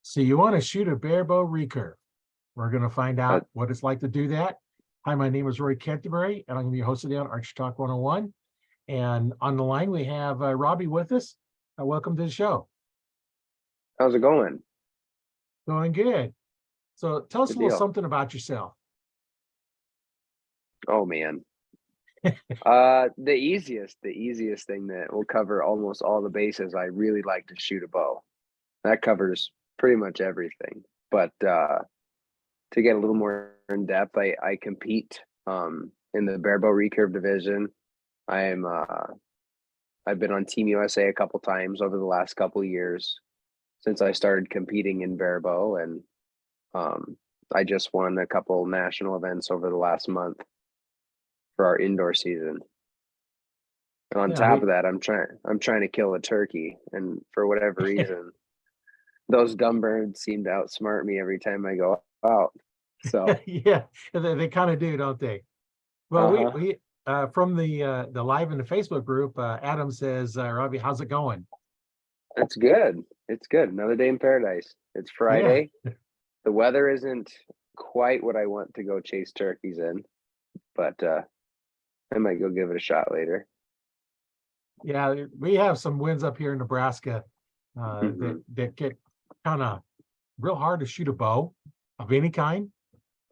So you want to shoot a bare bow recurve. We're going to find Uh, out what it's like to do that. Hi, my name is Roy Canterbury, and I'm going to be hosting on Archery Talk 101. And on the line, we have Robby with us. Welcome to the show. how's it going? Going good. So tell us Good a little deal. something about yourself. Oh man. The easiest thing that will cover almost all the bases. I really like to shoot a bow. That covers pretty much everything. But to get a little more in depth, I compete in the bare bow recurve division. I'm I've been on Team USA a couple times over the last couple of years since I started competing in bare bow, and I just won a couple national events over the last month for our indoor season. And on Yeah, top of that, I'm trying to kill a turkey, and for whatever reason, those dumb birds seem to outsmart me every time I go out. So, yeah, they kind of do, don't they? Well, uh-huh. we from the live in the Facebook group, Adam says, Robby, how's it going? It's good. It's good. Another day in paradise. It's Yeah, Friday. The weather isn't quite what I want to go chase turkeys in, but I might go give it a shot later. yeah, we have some winds up here in Nebraska Hmm. that get kind of real hard to shoot a bow of any kind.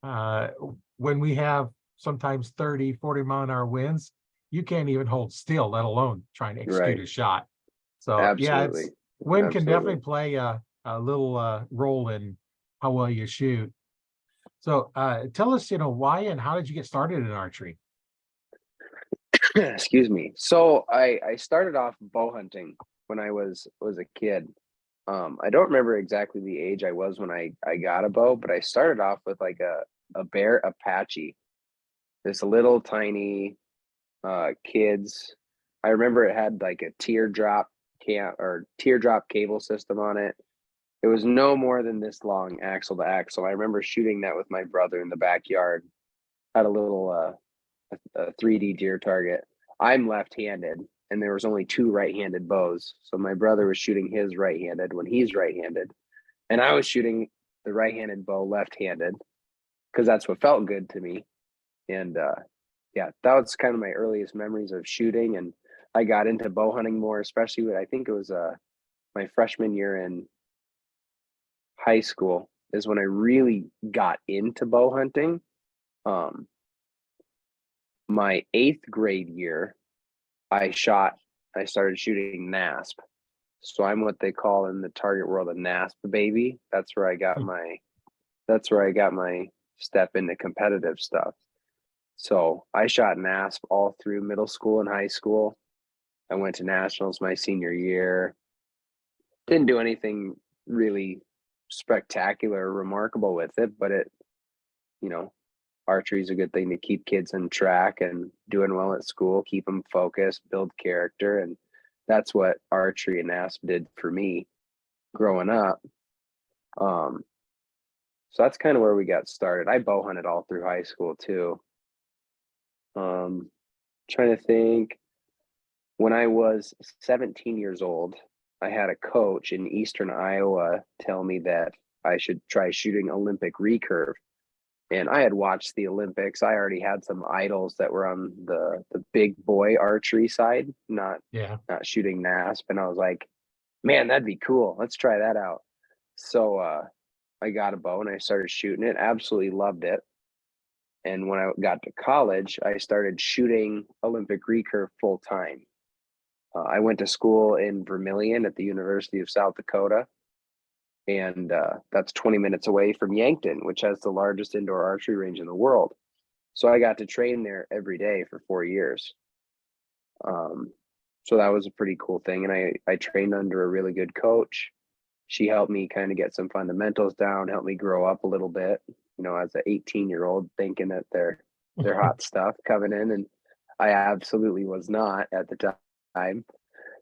Uh, when we have sometimes 30, 40-mile-an-hour winds, you can't even hold still, let alone trying to execute Right. a shot. So yeah, Absolutely. it's wind can definitely Absolutely. play a little role in how well you shoot. So tell us, why and how did you get started in archery? Excuse me. So I started off bow hunting when I was a kid. I don't remember exactly the age I was when I got a bow, but I started off with like a Bear Apache, this little tiny kids. I remember it had like a teardrop cable system on it. It was no more than this long, axle to axle. I remember shooting that with my brother in the backyard. Had a little a 3D deer target. I'm left-handed, and there was only two right-handed bows. So my brother was shooting his right-handed when he's right-handed, and I was shooting the right-handed bow left-handed because that's what felt good to me. And yeah, that was kind of my earliest memories of shooting. And I got into bow hunting more, especially when I think it was my freshman year in high school is when I really got into bow hunting. Um, my eighth grade year, I started shooting NASP. So I'm what they call in the target world a NASP baby. That's where I got my step into competitive stuff. So I shot NASP all through middle school and high school. I went to nationals my senior year. Didn't do anything really spectacular or remarkable with it, but you know, archery is a good thing to keep kids on track and doing well at school, keep them focused, build character. And that's what archery and NASP did for me growing up. Um, so that's kind of where we got started. I bow hunted all through high school too. Um, Trying to think, when I was 17 years old, I had a coach in Eastern Iowa tell me that I should try shooting Olympic recurve. And I had watched the Olympics. I already had some idols that were on the big boy archery side, Yeah. not shooting NASP. And I was like, man, that'd be cool. Let's try that out. So I got a bow and I started shooting it. Absolutely loved it. And when I got to college, I started shooting Olympic recurve full time. I went to school in Vermillion at the University of South Dakota, and that's 20 minutes away from Yankton, which has the largest indoor archery range in the world. So I got to train there every day for 4 years. So that was a pretty cool thing. And I trained under a really good coach. She helped me kind of get some fundamentals down, helped me grow up a little bit, as an 18-year-old thinking that they're hot stuff coming in. And I absolutely was not at the time.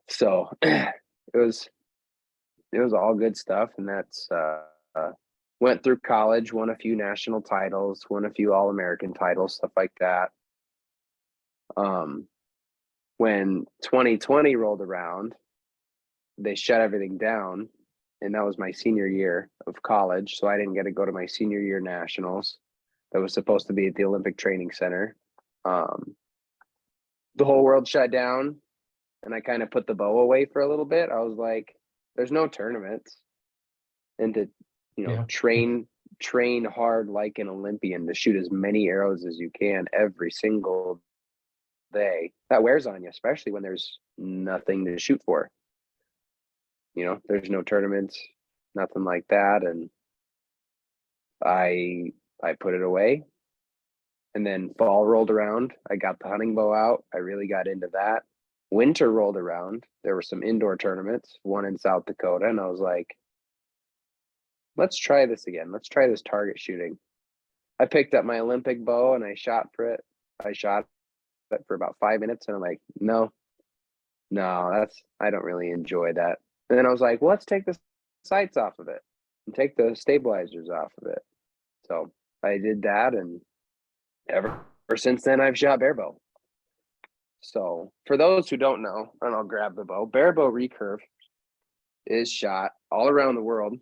So it was all good stuff. And that's went through college, won a few national titles, won a few All-American titles, stuff like that. When 2020 rolled around, they shut everything down. and that was my senior year of college. So I didn't get to go to my senior year nationals. That was supposed to be at the Olympic Training Center. The whole world shut down, and I kind of put the bow away for a little bit. I was like, there's no tournaments, and to, Yeah. train hard like an Olympian to shoot as many arrows as you can every single day. That wears on you, especially when there's nothing to shoot for. There's no tournaments, nothing like that. And I put it away. And then fall rolled around. I got the hunting bow out. I really got into that. Winter rolled around. There were some indoor tournaments, one in South Dakota. And I was like, let's try this again. Let's try this target shooting. I picked up my Olympic bow and I shot for it. I shot it for about 5 minutes. And I'm like, no, I don't really enjoy that. And then I was like, well, let's take the sights off of it and take the stabilizers off of it. So I did that, and ever since then I've shot barebow. So for those who don't know, and I'll grab the bow, barebow recurve is shot all around the world,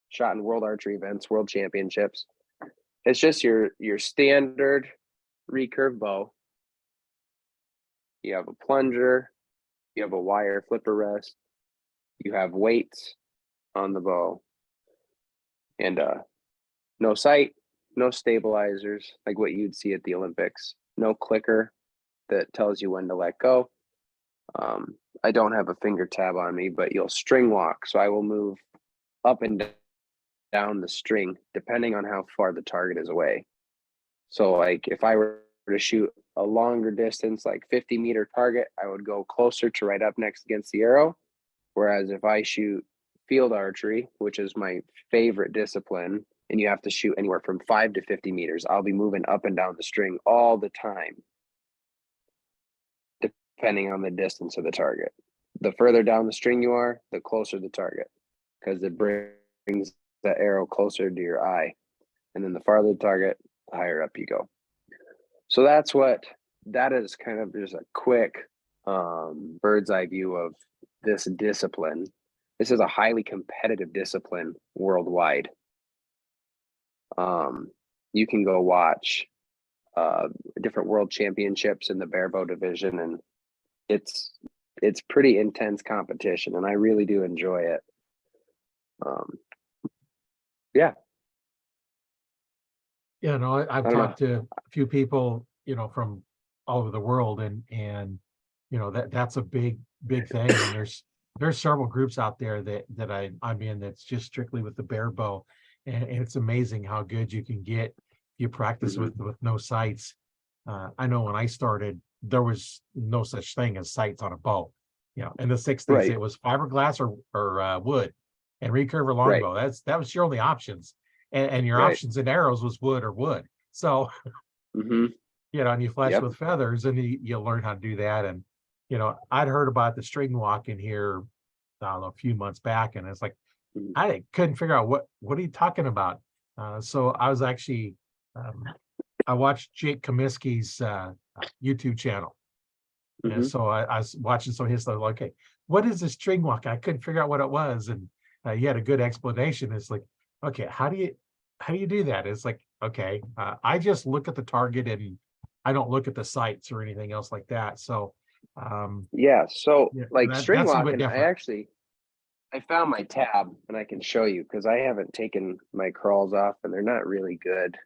shot in world archery events, world championships. It's just your standard recurve bow. You have a plunger, you have a wire flipper rest, you have weights on the bow, and no sight, no stabilizers like what you'd see at the Olympics, no clicker that tells you when to let go. I don't have a finger tab on me, but you'll string walk. So I will move up and down the string depending on how far the target is away. So like if I were to shoot a longer distance, like 50-meter target, I would go closer to right up next against the arrow. Whereas if I shoot field archery, which is my favorite discipline, and you have to shoot anywhere from 5 to 50 meters, I'll be moving up and down the string all the time, depending on the distance of the target. The further down the string you are, the closer the target, because it brings the arrow closer to your eye. And then the farther the target, the higher up you go. So that is kind of just a quick bird's eye view of this discipline. This is a highly competitive discipline worldwide. You can go watch different world championships in the barebow division, and it's pretty intense competition, and I really do enjoy it. Yeah. Yeah, no, I've talked to a few people, from all over the world, and that's a big thing. And there's several groups out there that I'm in that's just strictly with the barebow, and it's amazing how good you can get if you practice with no sights. I know when I started, there was no such thing as sights on a bow. In the 60s, Right. It was fiberglass or wood, and recurve or longbow. That was your only options. And your options in arrows was wood or wood. So, and you flash with feathers, and you learn how to do that. And, I'd heard about the string walk in here, I don't know, a few months back, and it's like, I couldn't figure out what are you talking about? So I was actually, I watched Jake Comiskey's YouTube channel. And so I was watching some of his stuff, like, okay, what is this string walk? I couldn't figure out what it was. And he had a good explanation. It's like, okay, how do you do that? It's like, okay, I just look at the target, and I don't look at the sights or anything else like that. So like string walking, I found my tab, and I can show you, because I haven't taken my crawls off, and they're not really good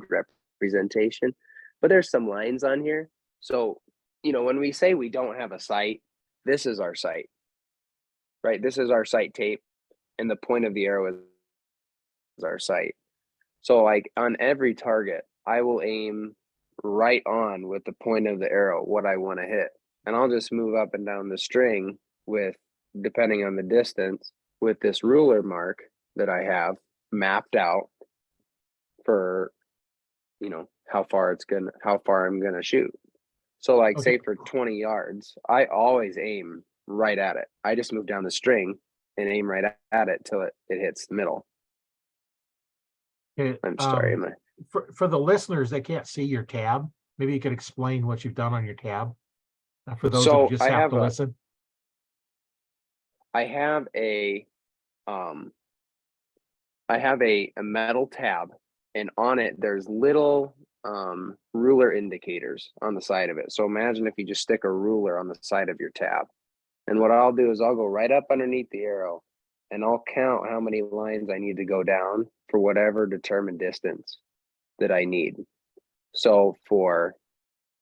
representation, but there's some lines on here. So when we say we don't have a sight, this is our sight, right? This is our sight tape, and the point of the arrow is our sight. So like on every target, I will aim right on with the point of the arrow what I want to hit, and I'll just move up and down the string with, depending on the distance, with this ruler mark that I have mapped out for how far I'm gonna shoot. So like, say for 20 yards, I always aim right at it. I just move down the string and aim right at it till it hits the middle. Okay, I'm sorry. For the listeners, they can't see your tab. Maybe you could explain what you've done on your tab for those who just have to listen. I have a metal tab, and on it there's little ruler indicators on the side of it. So imagine if you just stick a ruler on the side of your tab. And what I'll do is I'll go right up underneath the arrow and I'll count how many lines I need to go down for whatever determined distance that I need. So for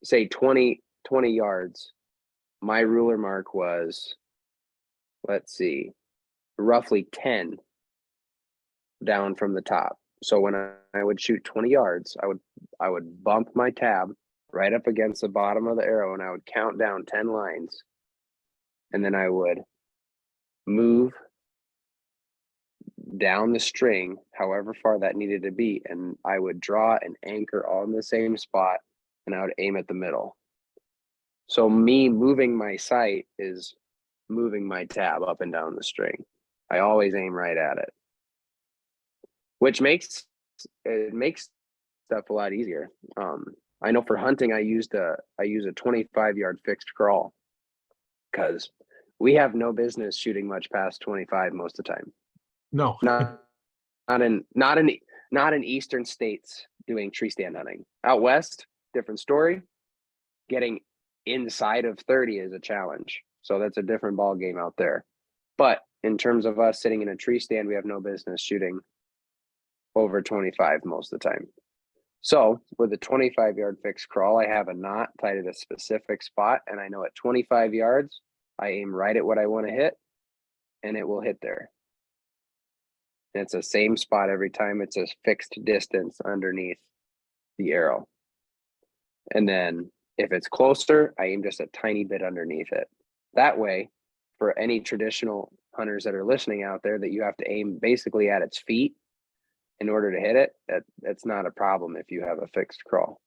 say 20 yards, my ruler mark was, let's see, roughly 10 down from the top. So when I would shoot 20 yards, I would bump my tab right up against the bottom of the arrow and I would count down 10 lines. And then I would move down the string, however far that needed to be, and I would draw an anchor all in the same spot and I would aim at the middle. So me moving my sight is moving my tab up and down the string. I always aim right at it, which makes stuff a lot easier. I know for hunting, I use a 25-yard fixed crawl because we have no business shooting much past 25 most of the time. No, Not in eastern states doing tree stand hunting. Out west, different story. Getting inside of 30 is a challenge. So that's a different ball game out there. But in terms of us sitting in a tree stand, we have no business shooting over 25 most of the time. So with a 25-yard fixed crawl, I have a knot tied at a specific spot, and I know at 25 yards, I aim right at what I want to hit, and it will hit there. And it's the same spot every time. It's a fixed distance underneath the arrow. And then if it's closer, I aim just a tiny bit underneath it. That way, for any traditional hunters that are listening out there, that you have to aim basically at its feet in order to hit it, that's not a problem if you have a fixed crawl.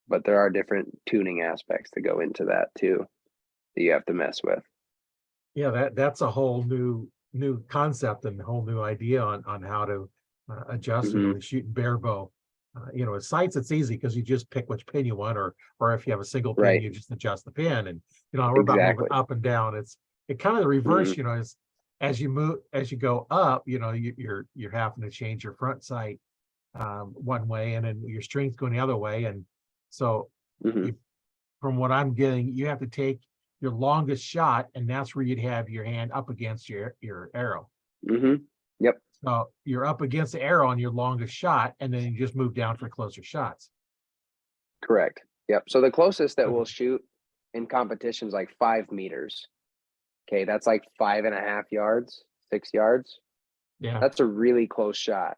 But there are different tuning aspects that go into that too, that you have to mess with. yeah, that's a whole new concept and a whole new idea on how to adjust shooting bare bow. At sights it's easy because you just pick which pin you want, or if you have a single pin, Right. you just adjust the pin, and we're about moving up and down. It kind of the reverse. As you go up, you're having to change your front sight one way, and then your string's going the other way, and so from what I'm getting, you have to take your longest shot, and that's where you'd have your hand up against your arrow. Yep. So you're up against the arrow on your longest shot, and then you just move down for closer shots. Correct. Yep. So the closest that we'll shoot in competitions like 5 meters. Okay, that's like 5.5 yards, 6 yards. Yeah. That's a really close shot.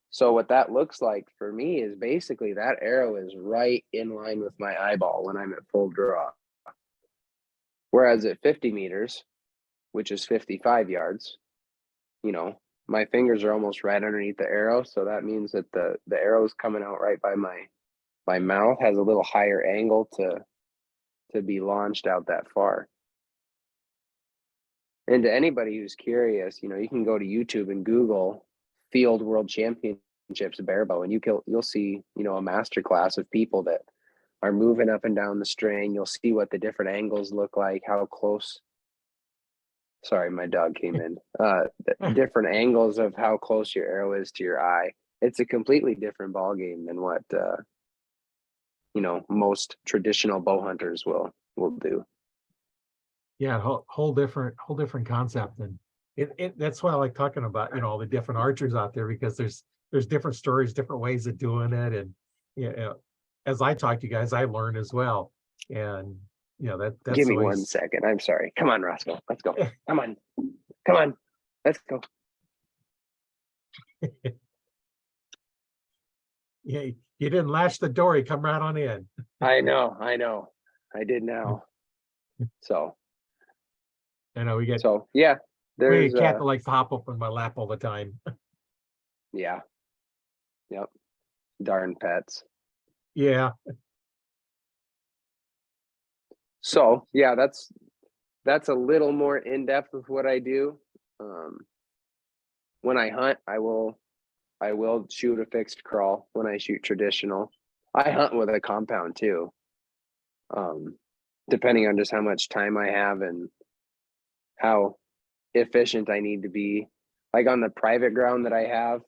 So what that looks like for me is basically that arrow is right in line with my eyeball when I'm at full draw. Whereas at 50 meters, which is 55 yards, my fingers are almost right underneath the arrow. So that means that the arrow's coming out right by my mouth, has a little higher angle to be launched out that far. And to anybody who's curious, you can go to YouTube and Google Field World Championships barebow, and you'll see, a master class of people that are moving up and down the string. You'll see what the different angles look like, how close. Sorry, my dog came in. The different angles of how close your arrow is to your eye. It's a completely different ball game than what most traditional bow hunters will do. Yeah, whole different concept, and that's why I like talking about all the different archers out there, because there's different stories, different ways of doing it, and as I talk to you guys, I learn as well, and that's Give me always... 1 second. I'm sorry. Come on, Roscoe. Let's go. Come on. Let's go. Yeah, you didn't latch the door. You come right on in. I know. I did now. So. I know we get. So yeah, there's a cat that likes to hop up in my lap all the time. Yeah. Yep. Darn pets. Yeah. So yeah, that's a little more in depth with what I do. When I hunt, I will shoot a fixed crawl. When I shoot traditional, I hunt with a compound too. Depending on just how much time I have and how efficient I need to be. Like on the private ground that I have,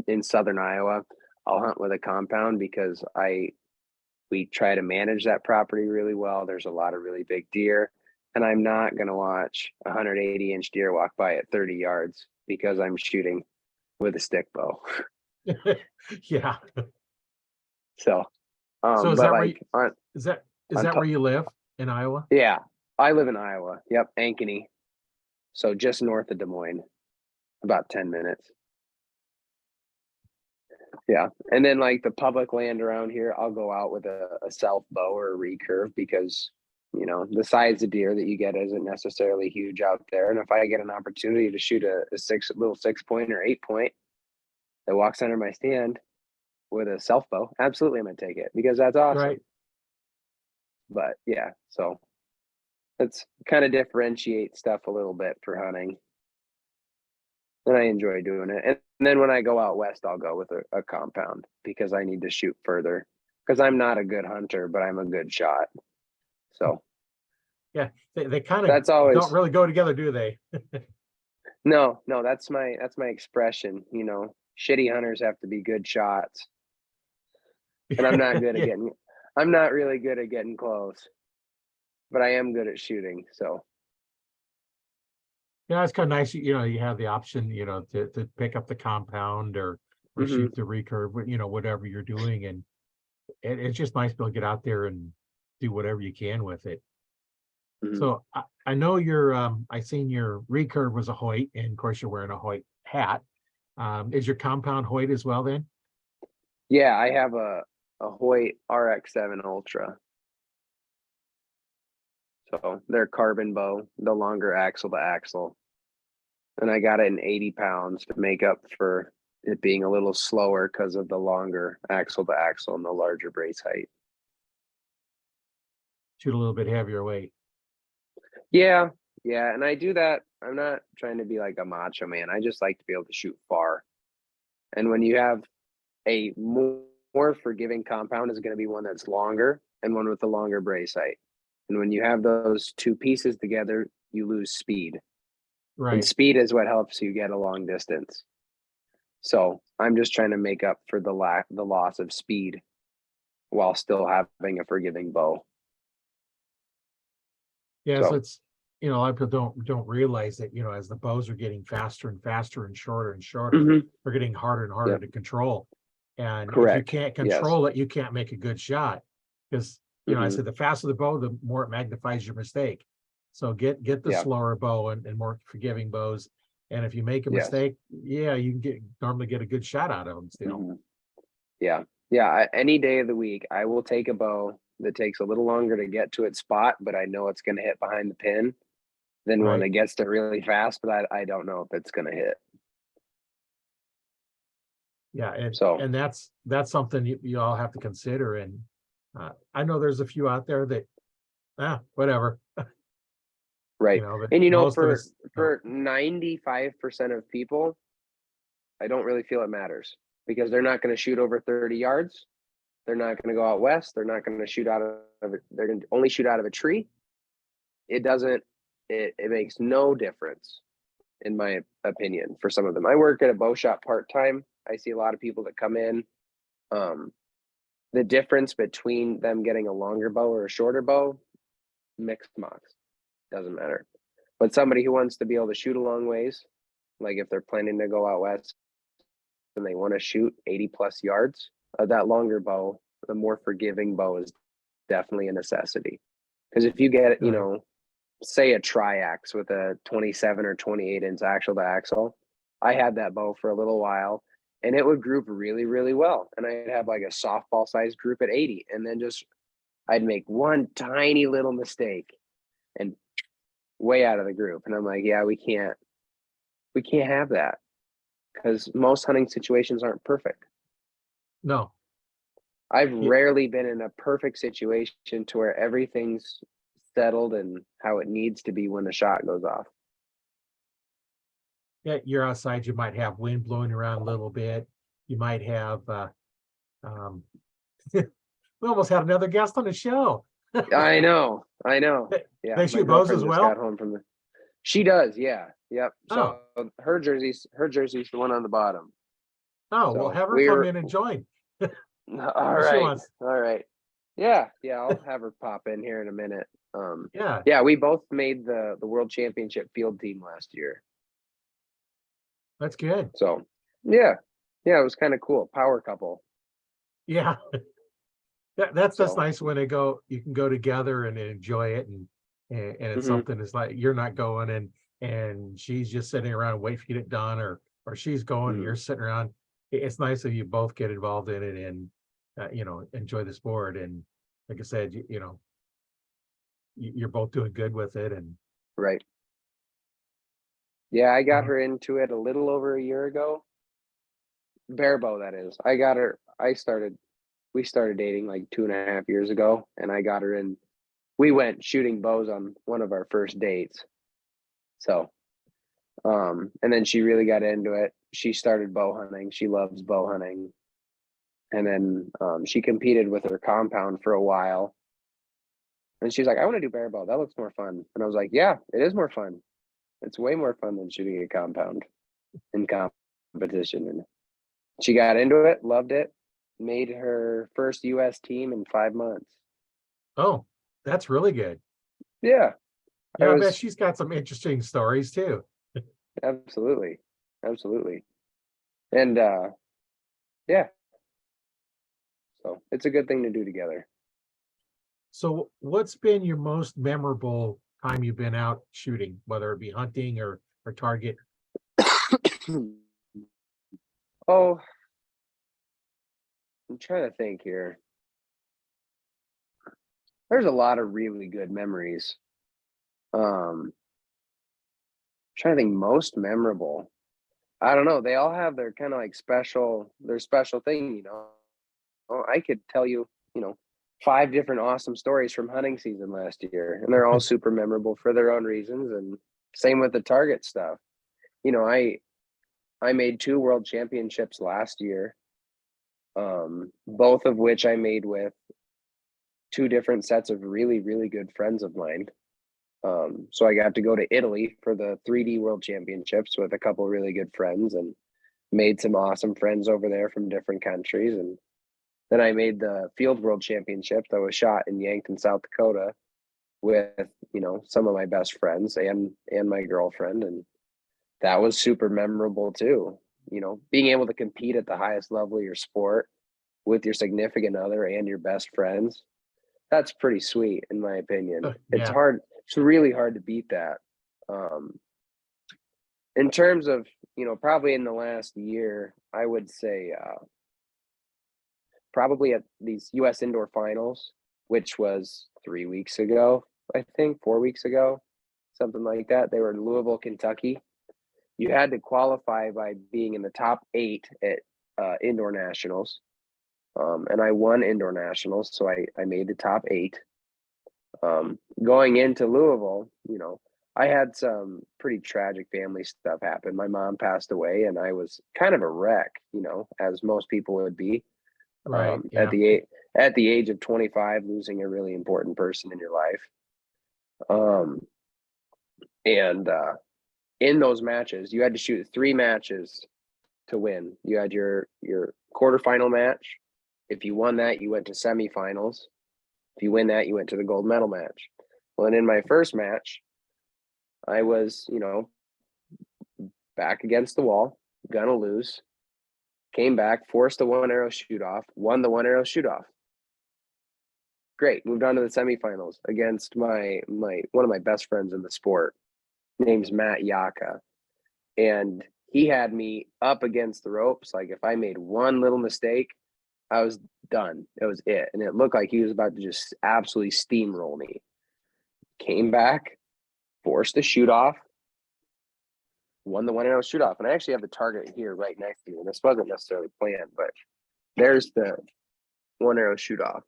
in southern Iowa, I'll hunt with a compound because we try to manage that property really well. There's a lot of really big deer, and I'm not going to watch a 180-inch deer walk by at 30 yards because I'm shooting with a stick bow. Yeah. So, So is but that like is that on where you live in Iowa? yeah, I live in Iowa. Yep, Ankeny. So just north of Des Moines, about 10 minutes. Yeah. And then like the public land around here, I'll go out with a self bow or a recurve because, you know, the size of deer that you get isn't necessarily huge out there. And if I get an opportunity to shoot a little 6-point or 8-point that walks under my stand with a self bow, absolutely I'm gonna take it because that's awesome. Right. But yeah, so let's kind of differentiate stuff a little bit for hunting. And I enjoy doing it. And then when I go out west, I'll go with a compound because I need to shoot further because I'm not a good hunter, but I'm a good shot. So Yeah, they kind of that's always don't really go together, do they? no, that's my expression. You know, shitty hunters have to be good shots. And I'm not good at Yeah. I'm not really good at getting close, but I am good at shooting. So Yeah, it's kind of nice, you know, you have the option, you know, to pick up the compound or mhm, shoot the recurve, you know, whatever you're doing. And it's just nice to be able to get out there and do whatever you can with it. mhm. So I know I seen your recurve was a Hoyt, and of course you're wearing a Hoyt hat. Is your compound Hoyt as well then? Yeah, I have a Hoyt RX7 Ultra. So they're carbon bow, the longer axle to axle. And I got it in 80 pounds to make up for it being a little slower because of the longer axle to axle and the larger brace height. Shoot a little bit heavier weight. Yeah, yeah. And I do that. I'm not trying to be like a macho man. I just like to be able to shoot far. And when you have a more forgiving compound is going to be one that's longer and one with a longer brace height. And when you have those two pieces together, you lose speed. And Right. speed is what helps you get a long distance. So I'm just trying to make up for the loss of speed while still having a forgiving bow. Yeah, so So it's, you know, a lot of people don't realize that, you know, as the bows are getting faster and faster and shorter, mhm, they're getting harder and harder yep, to control. And if you correct. can't Yes. control it, you can't make a good shot. Because, you know, I Hmm. said the faster the bow, the more it magnifies your mistake. So get the Yeah. slower bow and more forgiving bows. And if you make a Yes. mistake, yeah, you can normally get a good shot out of them still. Hmm. Yeah. Yeah. Any day of the week, I will take a bow that takes a little longer to get to its spot, but I know it's going to hit behind the pin than one Right. that gets there really fast, but I don't know if it's going to hit. Yeah, So, and that's something you all have to consider. And I know there's a few out there that whatever, you right. know, but And you know, most of us, no, for 95% of people, I don't really feel it matters because they're not going to shoot over 30 yards. They're not going to go out west. They're not going to shoot out of it. They're going to only shoot out of a tree. It doesn't, it makes no difference, in my opinion, for some of them. I work at a bow shop part time. I see a lot of people that come in. Um, the difference between them getting a longer bow or a shorter bow, mixed marks, doesn't matter. But somebody who wants to be able to shoot a long ways, like if they're planning to go out west and they want to shoot 80 plus yards, that longer bow, the more forgiving bow is definitely a necessity. Because if you get, you right. know, say a triax with a 27 or 28-inch axle to axle, I had that bow for a little while and it would group really, really well. And I'd have like a softball sized group at 80. And then just, I'd make one tiny little mistake and way out of the group. And I'm like, yeah, we can't have that because most hunting situations aren't perfect. No, I've yeah, rarely been in a perfect situation to where everything's settled and how it needs to be when the shot goes off. yeah, you're outside, you might have wind blowing around a little bit. You might have, um, we almost had another guest on the show. I know. Yeah, They my shoot bows girlfriend as just got well? home from the. She does, yeah, yep. Oh, So her jersey's the one on the bottom. oh, well, So have her come we're in and join. all If she right, wants. all right. Yeah, I'll have her pop in here in a minute. Yeah, Yeah, we both made the world championship field team last year. that's good. So yeah, it was kind of cool. Power couple. Yeah. That's So nice when you can go together and enjoy it, and it's mhm, something. It's like you're not going and she's just sitting around waiting for you to get done, or she's going and mhm, you're sitting around. It's nice if you both get involved in it and enjoy the sport. And like I said, you're both doing good with it. And right. Yeah, I got uh, her into it a little over a year ago. Barebow, that is. I got her. We started dating like 2.5 years ago, and I got her in. We went shooting bows on one of our first dates. So, and then she really got into it. She started bow hunting. She loves bow hunting. And then she competed with her compound for a while. And she's like, I want to do barebow. That looks more fun. And I was like, yeah, it is more fun. It's way more fun than shooting a compound in competition. And she got into it, loved it, made her first US team in 5 months. oh, that's really good. Yeah, I Yeah, I bet was she's got some interesting stories too. absolutely, absolutely. And yeah, so it's a good thing to do together. So, what's been your most memorable time you've been out shooting, whether it be hunting or target? Oh, I'm trying to think here. There's a lot of really good memories. Trying to think most memorable. I don't know. They all have their kind of like their special thing, Oh, I could tell you, 5 different awesome stories from hunting season last year, and they're all super memorable for their own reasons. And same with the target stuff. I made 2 world championships last year, both of which I made with 2 different sets of really, really good friends of mine. So I got to go to Italy for the 3D World Championships with a couple really good friends and made some awesome friends over there from different countries. And then I made the Field World Championships that was shot in Yankton, South Dakota with, some of my best friends and my girlfriend. And that was super memorable too. Being able to compete at the highest level of your sport with your significant other and your best friends, that's pretty sweet in my opinion. It's Yeah, hard. It's really hard to beat that. Um, in terms of, probably in the last year, I would say probably at these US indoor finals, which was 3 weeks ago, I think 4 weeks ago, something like that. They were in Louisville, Kentucky. You had to qualify by being in the top 8 at indoor nationals. And I won indoor nationals, so I made the top 8. Going into Louisville, I had some pretty tragic family stuff happen. My mom passed away, and I was kind of a wreck, as most people would be. right. At Yeah. the age of 25, losing a really important person in your life. And in those matches, you had to shoot 3 matches to win. You had your quarterfinal match. If you won that, you went to semifinals. If you win that, you went to the gold medal match. Well, and in my first match, I was, back against the wall, gonna lose. Came back, forced a 1 arrow shoot off, won the 1 arrow shoot off. Great, moved on to the semifinals against my one of my best friends in the sport. Name's Matt Yaka, and he had me up against the ropes. Like if I made one little mistake, I was done. It was it, and it looked like he was about to just absolutely steamroll me. Came back, forced the shoot off, won the 1 arrow shoot off. And I actually have the target here right next to me. And this wasn't necessarily planned, but there's the 1 arrow shoot off.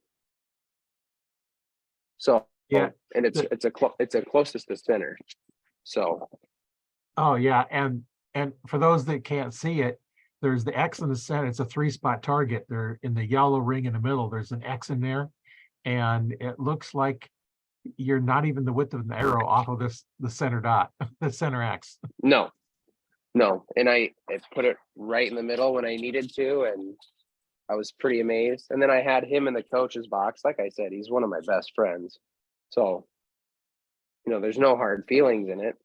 So, Yeah. and it's a closest to center. So, Oh, yeah. And for those that can't see it, there's the X in the center. It's a 3-spot target. There in the yellow ring in the middle. There's an X in there. and it looks like you're not even the width of an arrow off of the center dot, the center X. No, and I put it right in the middle when I needed to, and I was pretty amazed. And then I had him in the coach's box. Like I said, he's one of my best friends, so there's no hard feelings in it.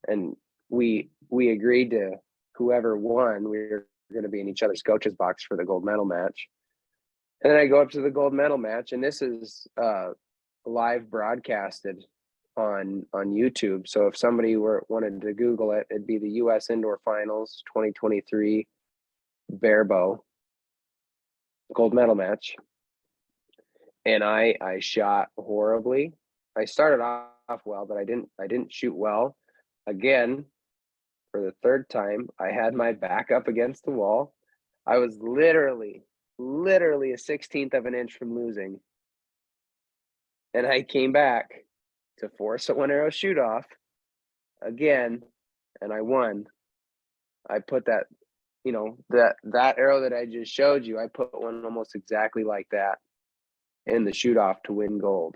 And we agreed to, whoever won, we were going to be in each other's coach's box for the gold medal match. And then I go up to the gold medal match, and this is live broadcasted on YouTube. So if somebody wanted to Google it, it'd be the U.S. Indoor Finals 2023 bare bow gold medal match. And I shot horribly. I started off well, but I didn't shoot well. Again, for the third time, I had my back up against the wall. I was literally a 16th of an inch from losing. And I came back to force a 1-arrow shoot off again, and I won. I put that, that arrow that I just showed you, I put one almost exactly like that in the shoot off to win gold,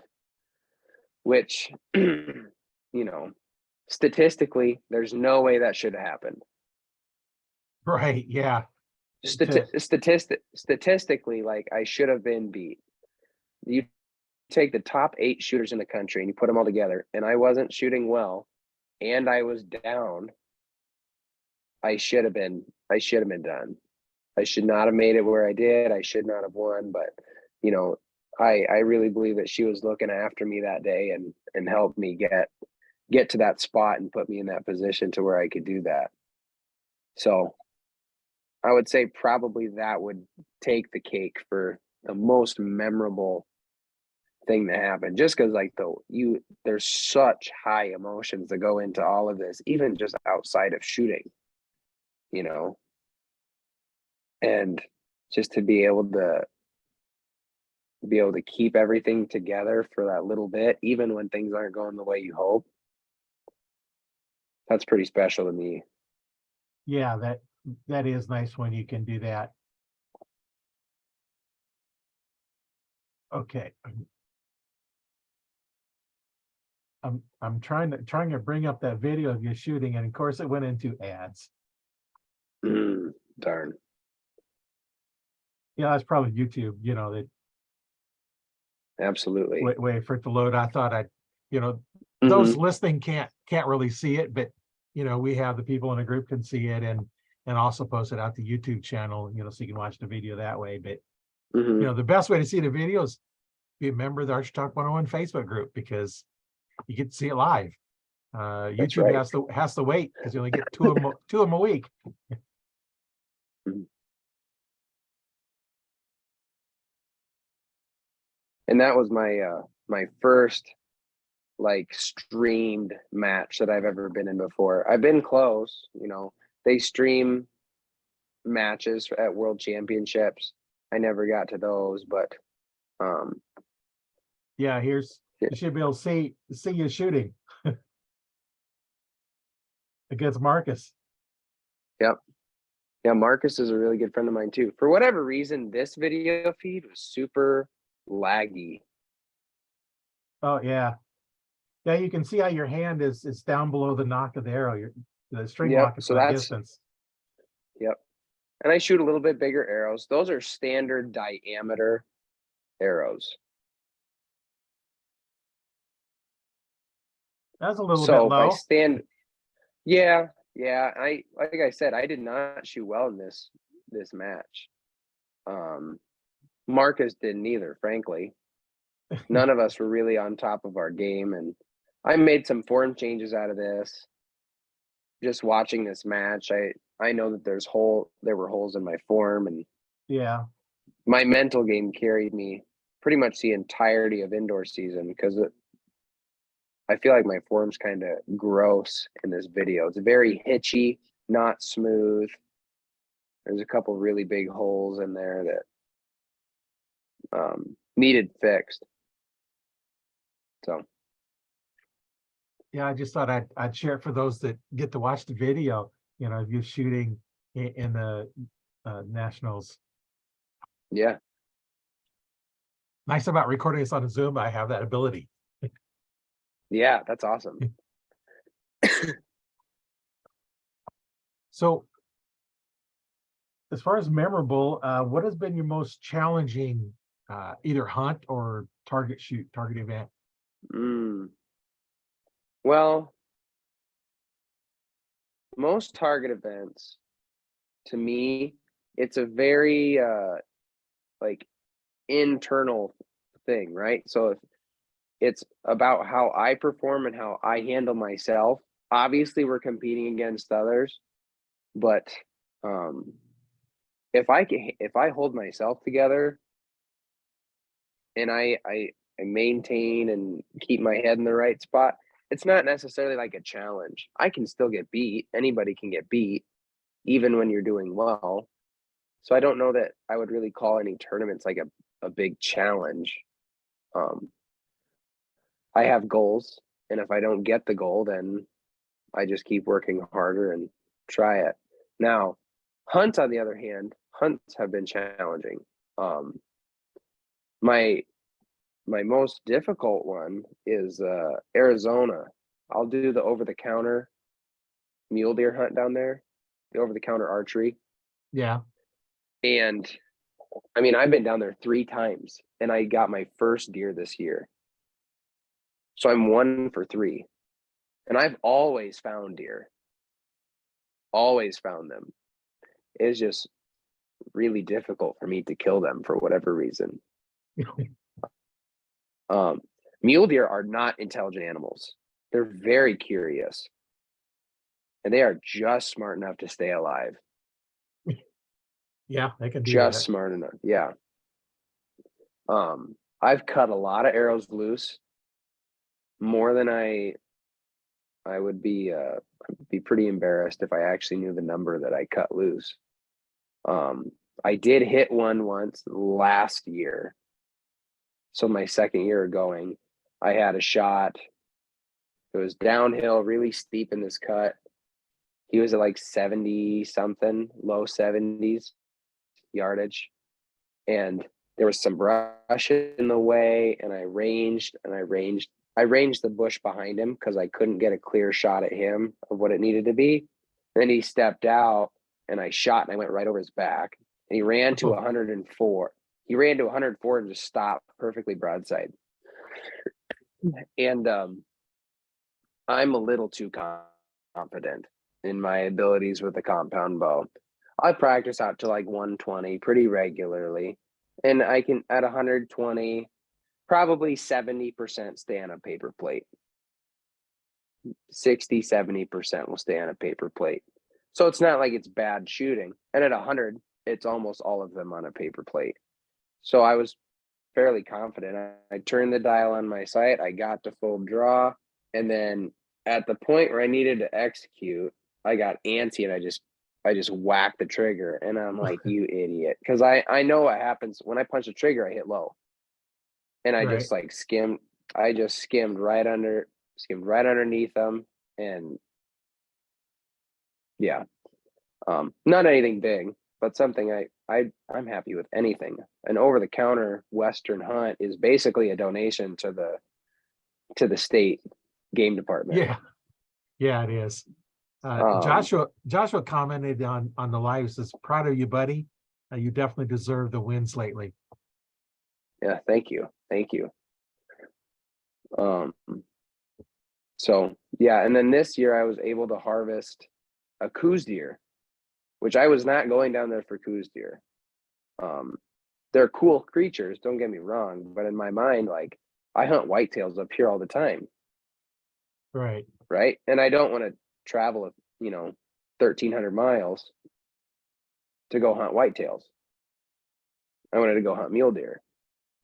which, statistically, there's no way that should have happened. Right. Yeah. Statistically, like, I should have been beat. You take the top 8 shooters in the country and you put them all together, and I wasn't shooting well, and I was down. I should have been done. I should not have made it where I did. I should not have won, but I really believe that she was looking after me that day and helped me get to that spot and put me in that position to where I could do that. So I would say probably that would take the cake for the most memorable thing that happened, just because there's such high emotions that go into all of this, even just outside of shooting, and just to be able to keep everything together for that little bit, even when things aren't going the way you hope, that's pretty special to me. Yeah, that is nice when you can do that. Okay. I'm trying to bring up that video of you shooting, and of course it went into ads. Darn. Yeah, that's probably YouTube, that Absolutely. wait for it to load. I thought Mm-hmm. those listening can't really see it, but we have the people in the group can see it and also post it out to YouTube channel, so you can watch the video that way. But the best way to see the video is be a member of the Archery Talk 101 Facebook group, because you get to see it live. YouTube right. has to wait, because you only get two of them a week. And that was my first streamed match that I've ever been in before. I've been close, they stream matches at World Championships. I never got to those, but yeah, you should be able to see you shooting against Marcus. Yep. Yeah, Marcus is a really good friend of mine too. For whatever reason, this video feed was super laggy. Oh yeah. Yeah, you can see how your hand is down below the nock of the arrow. The string lock is that distance. Yep. And I shoot a little bit bigger arrows. Those are standard diameter arrows. That's a little bit low. Yeah. Like I said, I did not shoot well in this match. Marcus didn't either, frankly. None of us were really on top of our game, and I made some form changes out of this. Just watching this match, I know that there were holes in my form, and yeah, my mental game carried me pretty much the entirety of indoor season, because I feel like my form's kind of gross in this video. It's very hitchy, not smooth. There's a couple really big holes in there that needed fixed. So yeah, I just thought I'd share it for those that get to watch the video, of you shooting in the nationals. Yeah. Nice about recording this on a Zoom. I have that ability. Yeah, that's awesome. So as far as memorable, what has been your most challenging either hunt or target event? Well, most target events, to me, it's a very like internal thing, right? So if it's about how I perform and how I handle myself. Obviously, we're competing against others, but if I hold myself together and I maintain and keep my head in the right spot, it's not necessarily like a challenge. I can still get beat. Anybody can get beat, even when you're doing well. So I don't know that I would really call any tournaments like a big challenge. Um, I have goals, and if I don't get the goal, then I just keep working harder and try it. Now, hunts, on the other hand, hunts have been challenging. Um, my my most difficult one is Arizona. I'll do the over the counter mule deer hunt down there, the over the counter archery. Yeah. And I mean, I've been down there 3 times and I got my first deer this year. So I'm 1 for 3. And I've always found deer, always found them. It's just really difficult for me to kill them for whatever reason. Mule deer are not intelligent animals. They're very curious. And they are just smart enough to stay alive. Yeah, they can do Just that. smart enough. Yeah. I've cut a lot of arrows loose, more than I would be pretty embarrassed if I actually knew the number that I cut loose. I did hit one once last year. So my second year of going, I had a shot. It was downhill, really steep in this cut. He was at like 70 something, low 70s yardage. And there was some brush in the way, and I ranged the bush behind him because I couldn't get a clear shot at him of what it needed to be. And then he stepped out and I shot and I went right over his back. And he ran to 104. He ran to 104 and just stopped perfectly broadside. And I'm a little too confident in my abilities with the compound bow. I practice out to like 120 pretty regularly. And I can, at 120, probably 70% stay on a paper plate. 60, 70% will stay on a paper plate. So it's not like it's bad shooting. And at 100, it's almost all of them on a paper plate. So I was fairly confident. I turned the dial on my sight. I got to full draw. And then at the point where I needed to execute, I got antsy and I just whacked the trigger. And I'm like, you idiot. Because I know what happens when I punch the trigger, I hit low. And I just like skimmed right underneath them. And yeah. Not anything big, but something I'm happy with anything. An over the counter Western hunt is basically a donation to the state game department. Yeah. Yeah, it is. Joshua commented on the live, says, proud of you, buddy. You definitely deserve the wins lately. Yeah, thank you. So yeah, and then this year I was able to harvest a coos deer, which I was not going down there for coos deer. They're cool creatures, don't get me wrong, but in my mind, like, I hunt whitetails up here all the time. Right. And I don't want to travel 1,300 miles to go hunt whitetails. I wanted to go hunt mule deer.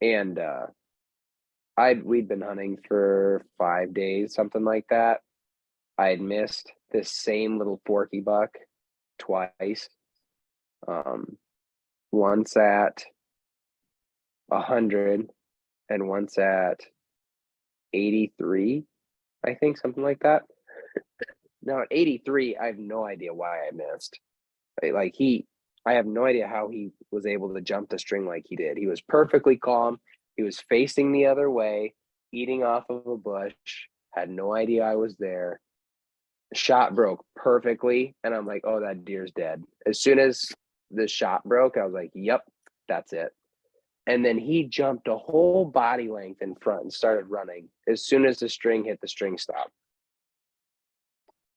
And we'd been hunting for 5 days, something like that. I had missed this same little forky buck twice. Once at 100 and once at 83, I think, something like that. Now at 83, I have no idea why I missed. I have no idea how he was able to jump the string like he did. He was perfectly calm. He was facing the other way, eating off of a bush, had no idea I was there. The shot broke perfectly, and I'm like, oh, that deer's dead. As soon as the shot broke, I was like, yep, that's it. And then he jumped a whole body length in front and started running. As soon as the string hit, the string stopped.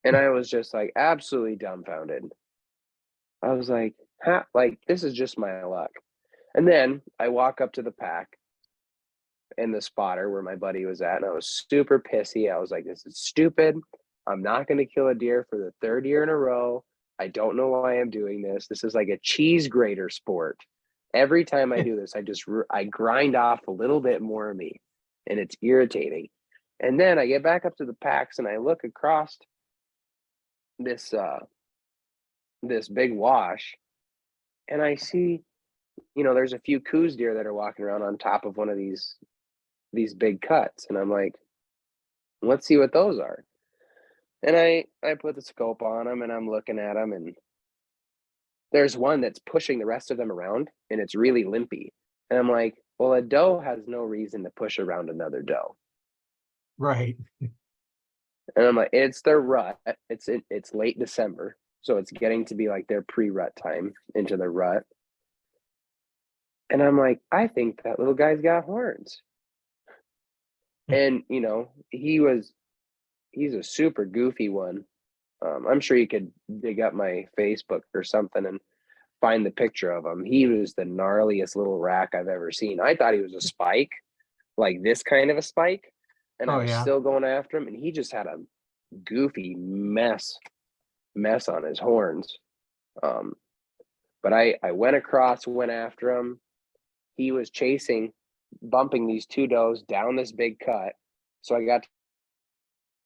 And I was just like absolutely dumbfounded. I was like, like, this is just my luck. And then I walk up to the pack in the spotter where my buddy was at, and I was super pissy. I was like, this is stupid. I'm not going to kill a deer for the third year in a row. I don't know why I'm doing this. This is like a cheese grater sport. Every time I do this, I grind off a little bit more of me, and it's irritating. And then I get back up to the packs and I look across this big wash, and I see, there's a few coos deer that are walking around on top of one of these big cuts, and I'm like, let's see what those are. And I put the scope on them, and I'm looking at them, and there's one that's pushing the rest of them around, and it's really limpy. And I'm like, well, a doe has no reason to push around another doe. Right. And I'm like, it's their rut. It's late December, so it's getting to be like their pre-rut time into the rut. And I'm like, I think that little guy's got horns. And he's a super goofy one. I'm sure you could dig up my Facebook or something and find the picture of him. He was the gnarliest little rack I've ever seen. I thought he was a spike, like this kind of a spike, and I was still going after him, and he just had a goofy mess on his horns. But I went after him. He was bumping these two does down this big cut. So I got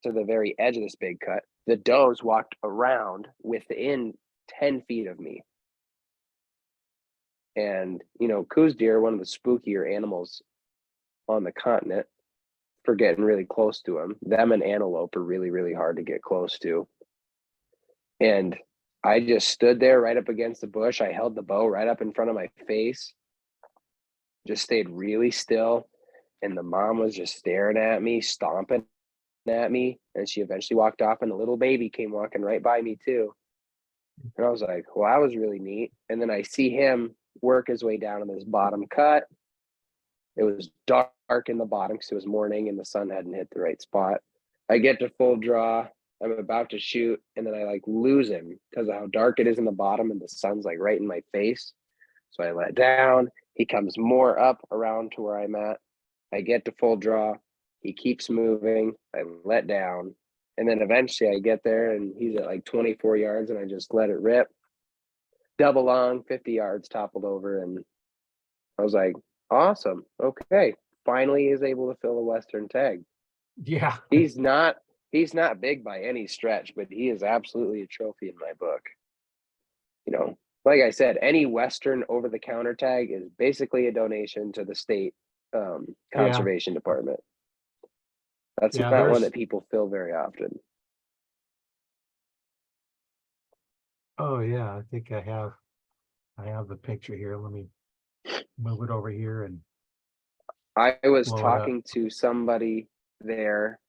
to the very edge of this big cut. The does walked around within 10 feet of me. And, coos deer are one of the spookier animals on the continent for getting really close to them. Them and antelope are really, really hard to get close to. And I just stood there right up against the bush. I held the bow right up in front of my face, just stayed really still. And the mom was just staring at me, stomping at me. And she eventually walked off, and a little baby came walking right by me too. And I was like, well, that was really neat. And then I see him work his way down in this bottom cut. It was dark in the bottom because it was morning and the sun hadn't hit the right spot. I get to full draw. I'm about to shoot, and then I lose him because of how dark it is in the bottom, and the sun's right in my face. So I let down. He comes more up around to where I'm at. I get to full draw. He keeps moving. I let down. And then eventually I get there, and he's at 24 yards, and I just let it rip. Double long, 50 yards, toppled over. And I was like, awesome. Okay. Finally is able to fill a Western tag. Yeah. He's not big by any stretch, but he is absolutely a trophy in my book. Like I said, any Western over-the-counter tag is basically a donation to the state conservation department. That's not one that people fill very often. Oh yeah, I think I have the picture here. Let me move it over here. And I was talking to somebody there.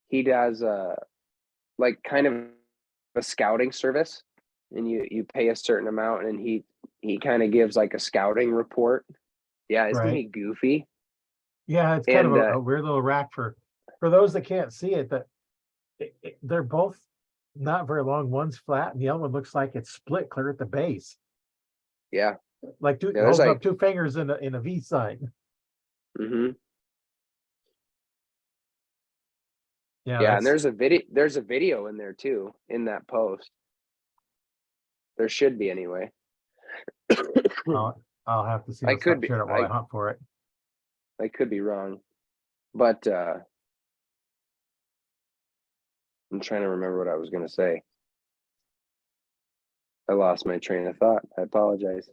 He does kind of a scouting service, and you pay a certain amount, and he kind of gives a scouting report. Yeah, isn't he goofy? Yeah, it's kind of a weird little rack for those that can't see it. That they're both not very long. One's flat, and the other one looks like it's split clear at the base. Yeah, holds up two fingers in a V sign. Mm-hmm. Yeah, and there's a video in there too, in that post. There should be anyway. I'll have to see. I could share it while I hunt for it. I could be wrong, but I'm trying to remember what I was going to say. I lost my train of thought. I apologize.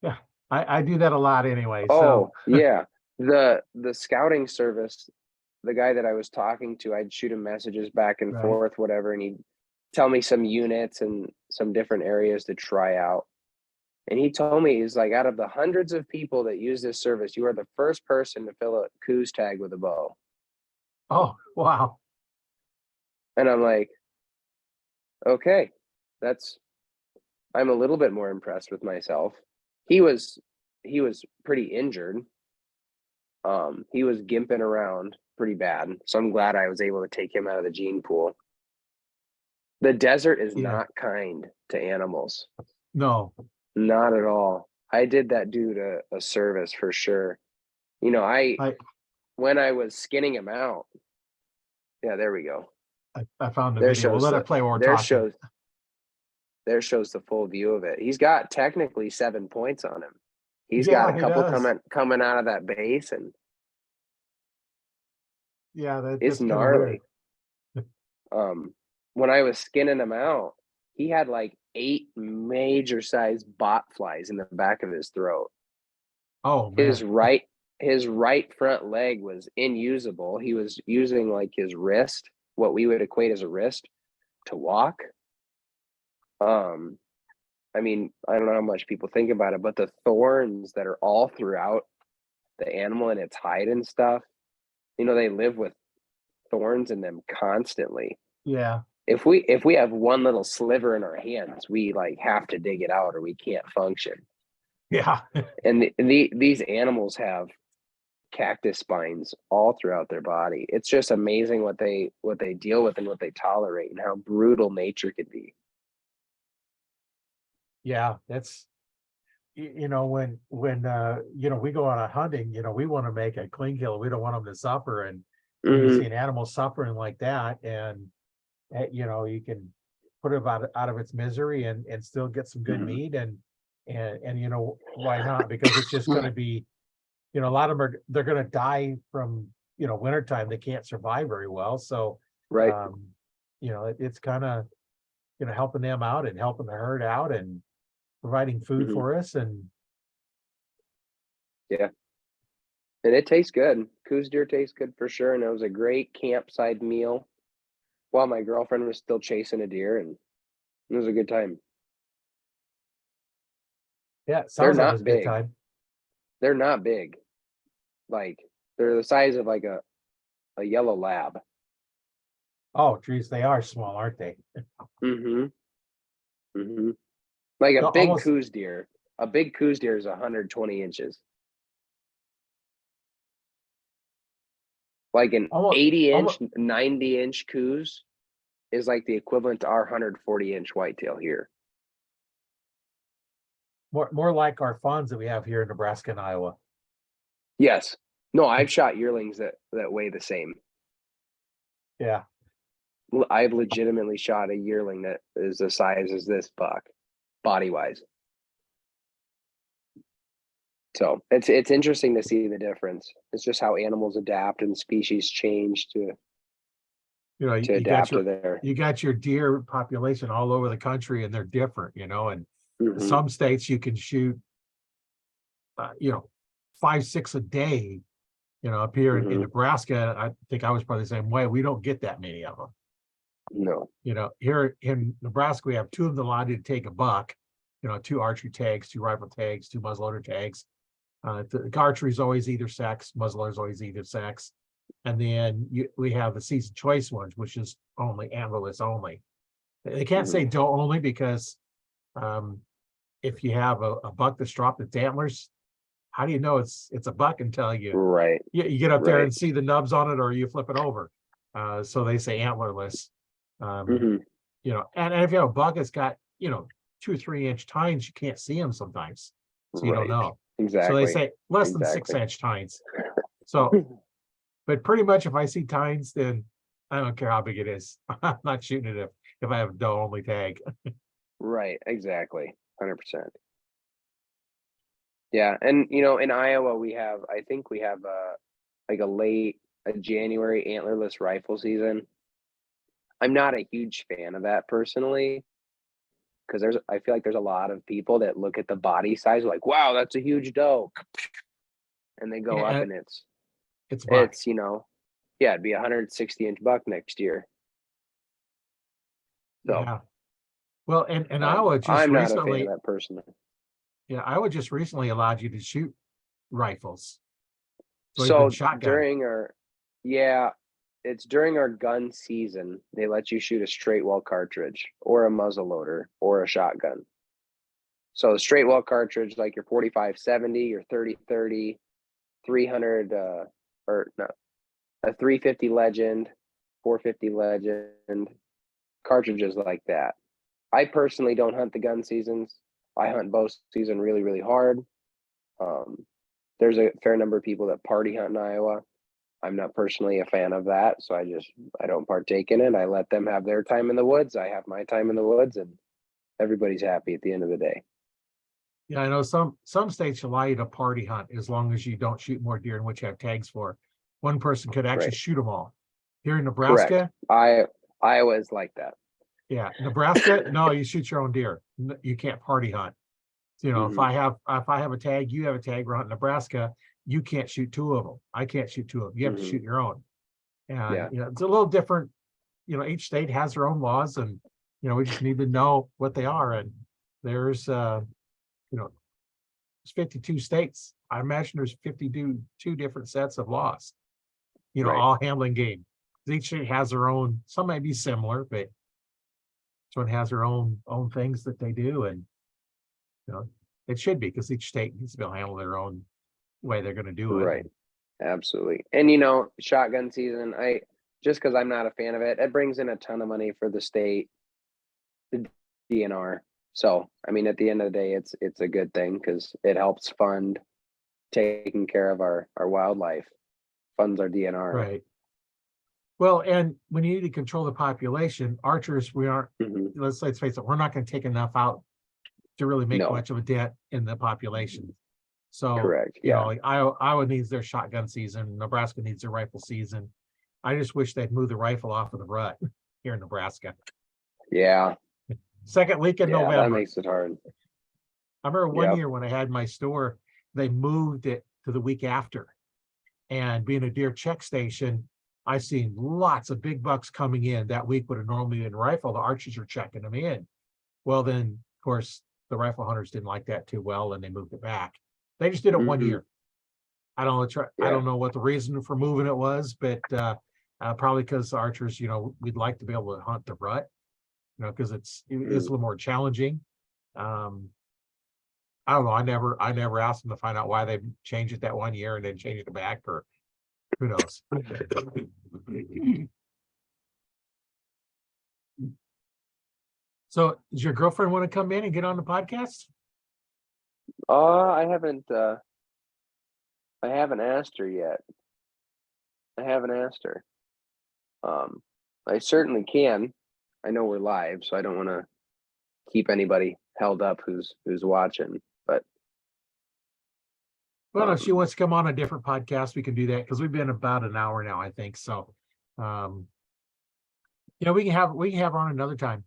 Yeah, I do that a lot anyway. Oh, yeah. The scouting service, the guy that I was talking to, I'd shoot him messages back and forth, whatever, and he'd tell me some units and some different areas to try out. And he told me, he's like, out of the hundreds of people that use this service, you are the first person to fill a coos tag with a bow. Oh, wow. And I'm like, okay, I'm a little bit more impressed with myself. He was pretty injured. He was gimping around pretty bad. So I'm glad I was able to take him out of the gene pool. The desert is Yeah. not kind to animals. No. Not at all. I did that dude a service for sure. You know, when I was skinning him out, yeah, there we go. I found the There video. We'll shows let it play while we're there talking. shows the full view of it. He's got technically 7 points on him. He's got Yeah, a he couple does. coming out of that base, and Yeah, it's that's kind of weird. gnarly. When I was skinning him out, he had like 8 major sized bot flies in the back of his throat. Oh His man. right front leg was inusable. He was using like his wrist, what we would equate as a wrist, to walk. I mean, I don't know how much people think about it, but the thorns that are all throughout the animal and its hide and stuff, you know, they live with thorns in them constantly. Yeah. If we have one little sliver in our hands, we like have to dig it out or we can't function. Yeah. And these animals have cactus spines all throughout their body. It's just amazing what they deal with and what they tolerate and how brutal nature can be. Yeah. That's when we go on a hunting, we want to make a clean kill. We don't want them to suffer. And when you see Mm-hmm. an animal suffering like that, and you can put it out of its misery and still get some good Mm-hmm. meat, and why not? Because it's just going to be, a lot of them they're going to die from wintertime. They can't survive very well. So Right. um it's kind of helping them out and helping the herd out and providing food Mm-hmm. for us. And Yeah. And it tastes good. Coos deer tastes good for sure. And it was a great campsite meal while my girlfriend was still chasing a deer, and it was a good time. yeah, it They're sounds like it was not a good big. time. They're not big. Like they're the size of like a yellow lab. Oh geez, they are small, aren't they? Mm-hmm. Mm-hmm. Like a No, big almost coos deer. A big coos deer is 120 inches. Like an almost 80 inch, almost 90-inch coos is like the equivalent to our 140-inch whitetail here. more like our fawns that we have here in Nebraska and Iowa. Yes. No, I've shot yearlings that weigh the same. Yeah. I've legitimately shot a yearling that is the size as this buck, body wise. So it's interesting to see the difference. It's just how animals adapt and species change to You got adapt to their. your deer population all over the country, and they're different, and Mm-hmm. some states you can shoot 5-6 a day. Up here in Mm-hmm. Nebraska, I think I was probably the same way. We don't get that many of them. No. Here in Nebraska, we have 2 of them allowed to take a buck, 2 archery tags, 2 rifle tags, 2 muzzleloader tags. The archery is always either sex, muzzleloader is always either sex. And then we have the season choice ones, which is only antlerless only. They can't say Mm-hmm. doe only because if you have a buck that's dropped its antlers, how do you know it's a buck until you Right. get up there Right. and see the nubs on it, or you flip it over? So they say antlerless. Mm-hmm. And if you have a buck that's got 2 or 3 inch tines, you can't see them sometimes, so you don't Right. know. So they Exactly. say less than 6 Exactly. inch tines. So, but pretty much if I see tines, then I don't care how big it is. I'm not shooting it if I have a doe only tag. Right. Exactly. 100%. Yeah. And in Iowa I think we have like a January antlerless rifle season. I'm not a huge fan of that personally, because I feel like there's a lot of people that look at the body size like, wow, that's a huge doe. And they go up Yeah, and it's buck. it's yeah, it'd be a 160-inch buck next year. So Yeah. Well, and Iowa just I'm not a fan of recently, that personally. Yeah, Iowa just recently allowed you to shoot rifles. So So even shotgun. during our, yeah, it's during our gun season, they let you shoot a straight well cartridge or a muzzle loader or a shotgun. So the straight well cartridge, like your 45-70, your 30-30, 300, or no, a 350 Legend, 450 Legend, cartridges like that. I personally don't hunt the gun seasons. I hunt bow season really, really hard. There's a fair number of people that party hunt in Iowa. I'm not personally a fan of that, so I don't partake in it. I let them have their time in the woods. I have my time in the woods, and everybody's happy at the end of the day. Yeah, I know some states allow you to party hunt as long as you don't shoot more deer in which you have tags for. One person could actually Right. shoot them all. Here in Correct. Nebraska, Iowa is like that. yeah, Nebraska, no, you shoot your own deer. You can't party hunt. So, you know, if I have a tag, you have a tag, we're hunting Nebraska, you can't shoot two of them. I can't shoot two of them. You have to shoot your own. And Yeah. you know, it's a little different. You know, each state has their own laws, and you know, we just need to know what they are. And there's you know, there's 52 states. I imagine there's 52 different sets of laws, you know, Right. all handling game. Each state has their own, some may be similar, but each one has their own things that they do. And you know, it should be, because each state needs to be able to handle their own way they're going to do it. Right. Absolutely. And you know, shotgun season, just because I'm not a fan of it, it brings in a ton of money for the state, the DNR. So I mean, at the end of the day, it's a good thing because it helps fund taking care of our wildlife, funds our DNR. Right. Well, and when you need to control the population, archers, we aren't, let's face it, we're not going to take enough out to really make much of a dent in the population. So, correct. you know, like Iowa needs their shotgun season, Nebraska needs their rifle season. I just wish they'd move the rifle off of the rut here in Nebraska. Yeah. Second week in November. That makes it hard. I remember one year when I had my store, they moved it to the week after. And being a deer check station, I seen lots of big bucks coming in that week would have normally been rifle. The archers are checking them in. Well, then, of course, the rifle hunters didn't like that too well, and they moved it back. They just did it 1 year. I don't know. I don't know what the reason for moving it was, but probably because archers, you know, we'd like to be able to hunt the rut, you know, because it is a little more challenging. I don't know. I never asked them to find out why they changed it that 1 year and then changed it back, or who knows. So does your girlfriend want to come in and get on the podcast? I haven't asked her yet. I haven't asked her. I certainly can. I know we're live, so I don't want to keep anybody held up who's watching. But well, if she wants to come on a different podcast, we can do that, because we've been about an hour now, I think. So, you know, we can have her on another time.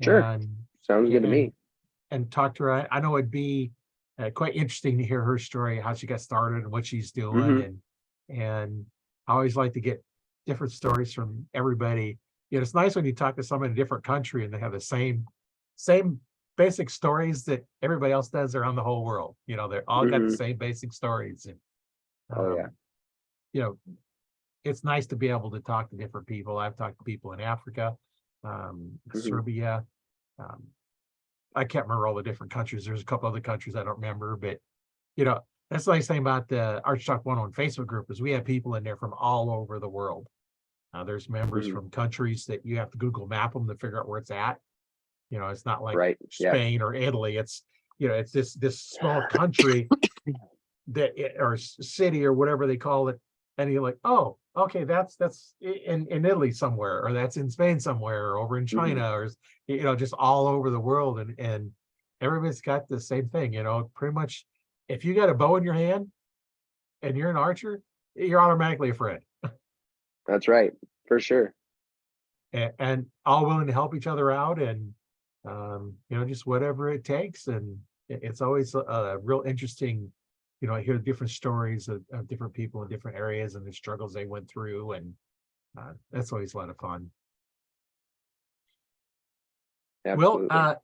Sure, and, sounds good to me. And talk to her. I know it'd be quite interesting to hear her story, how she got started and what she's doing, and I always like to get different stories from everybody. You know, it's nice when you talk to someone in a different country and they have the same basic stories that everybody else does around the whole world. You know, they're all got the same basic stories. And you know, it's nice to be able to talk to different people. I've talked to people in Africa, Serbia. I can't remember all the different countries. There's a couple other countries I don't remember, but you know, that's the nice thing about the Archery Talk 101 Facebook group is we have people in there from all over the world. There's members from countries that you have to Google map them to figure out where it's at. You know, it's not like Spain or Italy. It's, you know, it's this small country or city or whatever they call it. And you're like, oh, okay, that's in Italy somewhere, or that's in Spain somewhere, or over in China, or, you know, just all over the world. And everybody's got the same thing, you know, pretty much. If you got a bow in your hand and you're an archer, you're automatically a friend. That's right, for sure. And all willing to help each other out, and you know, just whatever it takes. And it's always a real interesting, you know, I hear different stories of different people in different areas and the struggles they went through, and that's always a lot of fun. Absolutely. Well,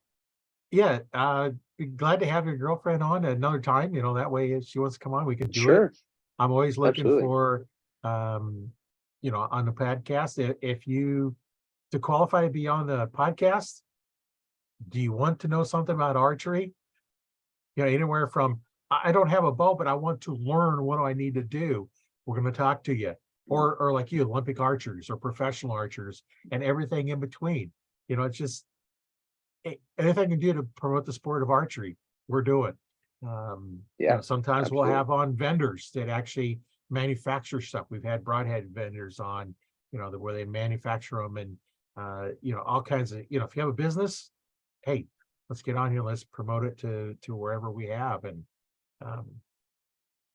be glad to have your girlfriend on another time, that way if she wants to come on, we can do it. Sure. I'm always looking Absolutely. for, on the podcast, if you, to qualify to be on the podcast, do you want to know something about archery? Anywhere from, I don't have a bow, but I want to learn, what do I need to do? We're going to talk to you. Or like you, Olympic archers or professional archers and everything in between. It's just anything you can do to promote the sport of archery, we're doing. Yeah, Sometimes absolutely. we'll have on vendors that actually manufacture stuff. We've had broadhead vendors on, where they manufacture them and, all kinds of, if you have a business, hey, let's get on here. Let's promote it to wherever we have. And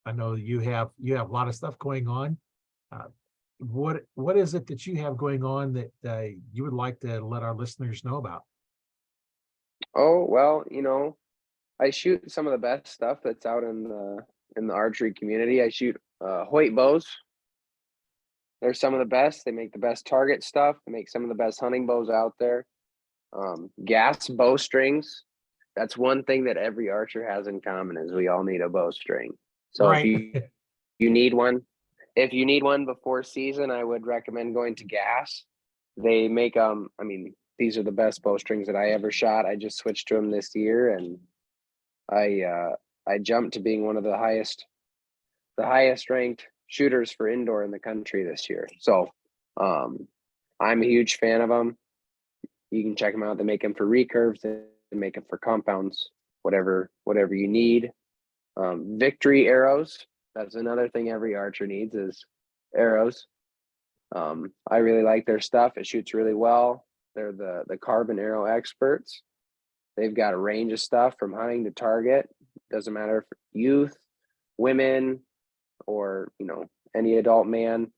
I know you have a lot of stuff going on. What is it that you have going on that you would like to let our listeners know about? Oh, well, I shoot some of the best stuff that's out in the archery community. I shoot Hoyt bows. They're some of the best. They make the best target stuff. They make some of the best hunting bows out there. Gas bowstrings. That's one thing that every archer has in common is we all need a bowstring. So if Right. you need one, if you need one before season, I would recommend going to Gas. They make these are the best bowstrings that I ever shot. I just switched to them this year, and I jumped to being one of the highest ranked shooters for indoor in the country this year. So I'm a huge fan of them. You can check them out. They make them for recurves. They make them for compounds, whatever you need. Victory arrows. That's another thing every archer needs is arrows. I really like their stuff. It shoots really well. They're the carbon arrow experts. They've got a range of stuff from hunting to target. Doesn't matter if youth, women, or any adult man.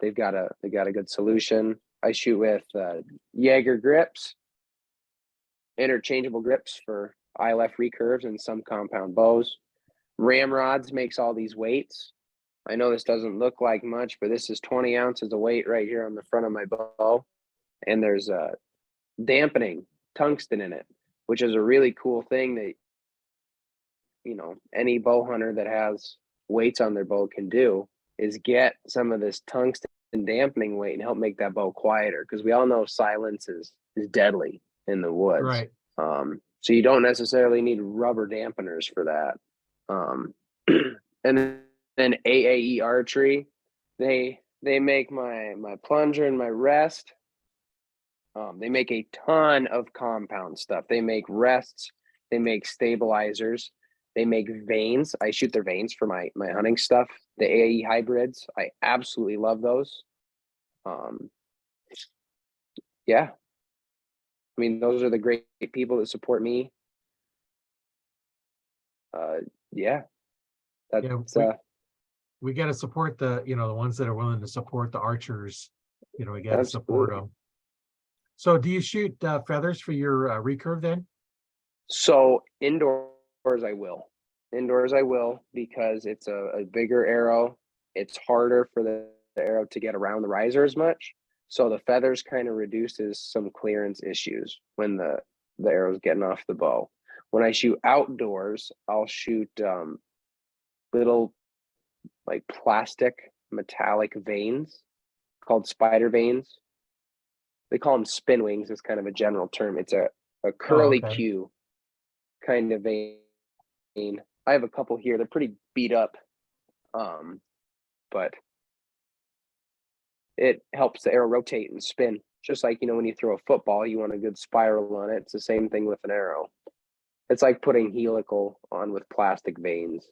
They've got a good solution. I shoot with Jaeger grips, interchangeable grips for ILF recurves and some compound bows. Ramrods makes all these weights. I know this doesn't look like much, but this is 20 ounces of weight right here on the front of my bow. And there's dampening tungsten in it, which is a really cool thing that, any bow hunter that has weights on their bow can do is get some of this tungsten dampening weight and help make that bow quieter. Because we all know silence is deadly in the woods. Right. So you don't necessarily need rubber dampeners for that. And then AAE Archery, they make my plunger and my rest. They make a ton of compound stuff. They make rests. They make stabilizers. They make vanes. I shoot their vanes for my hunting stuff. The AAE hybrids, I absolutely love those. Yeah. Those are the great people that support me. Yeah. That's we got to support the ones that are willing to support the archers. We got to support them. So do you shoot feathers for your recurve then? So indoors I will. Indoors I will because it's a bigger arrow. It's harder for the arrow to get around the riser as much. So the feathers kind of reduces some clearance issues when the arrow's getting off the bow. When I shoot outdoors, I'll shoot little like plastic metallic vanes called spider vanes. They call them spin wings. It's kind of a general term. It's a curly Q kind of vane. I have a couple here. They're pretty beat up, but it helps the arrow rotate and spin. Just like, when you throw a football, you want a good spiral on it. It's the same thing with an arrow. It's like putting helical on with plastic vanes.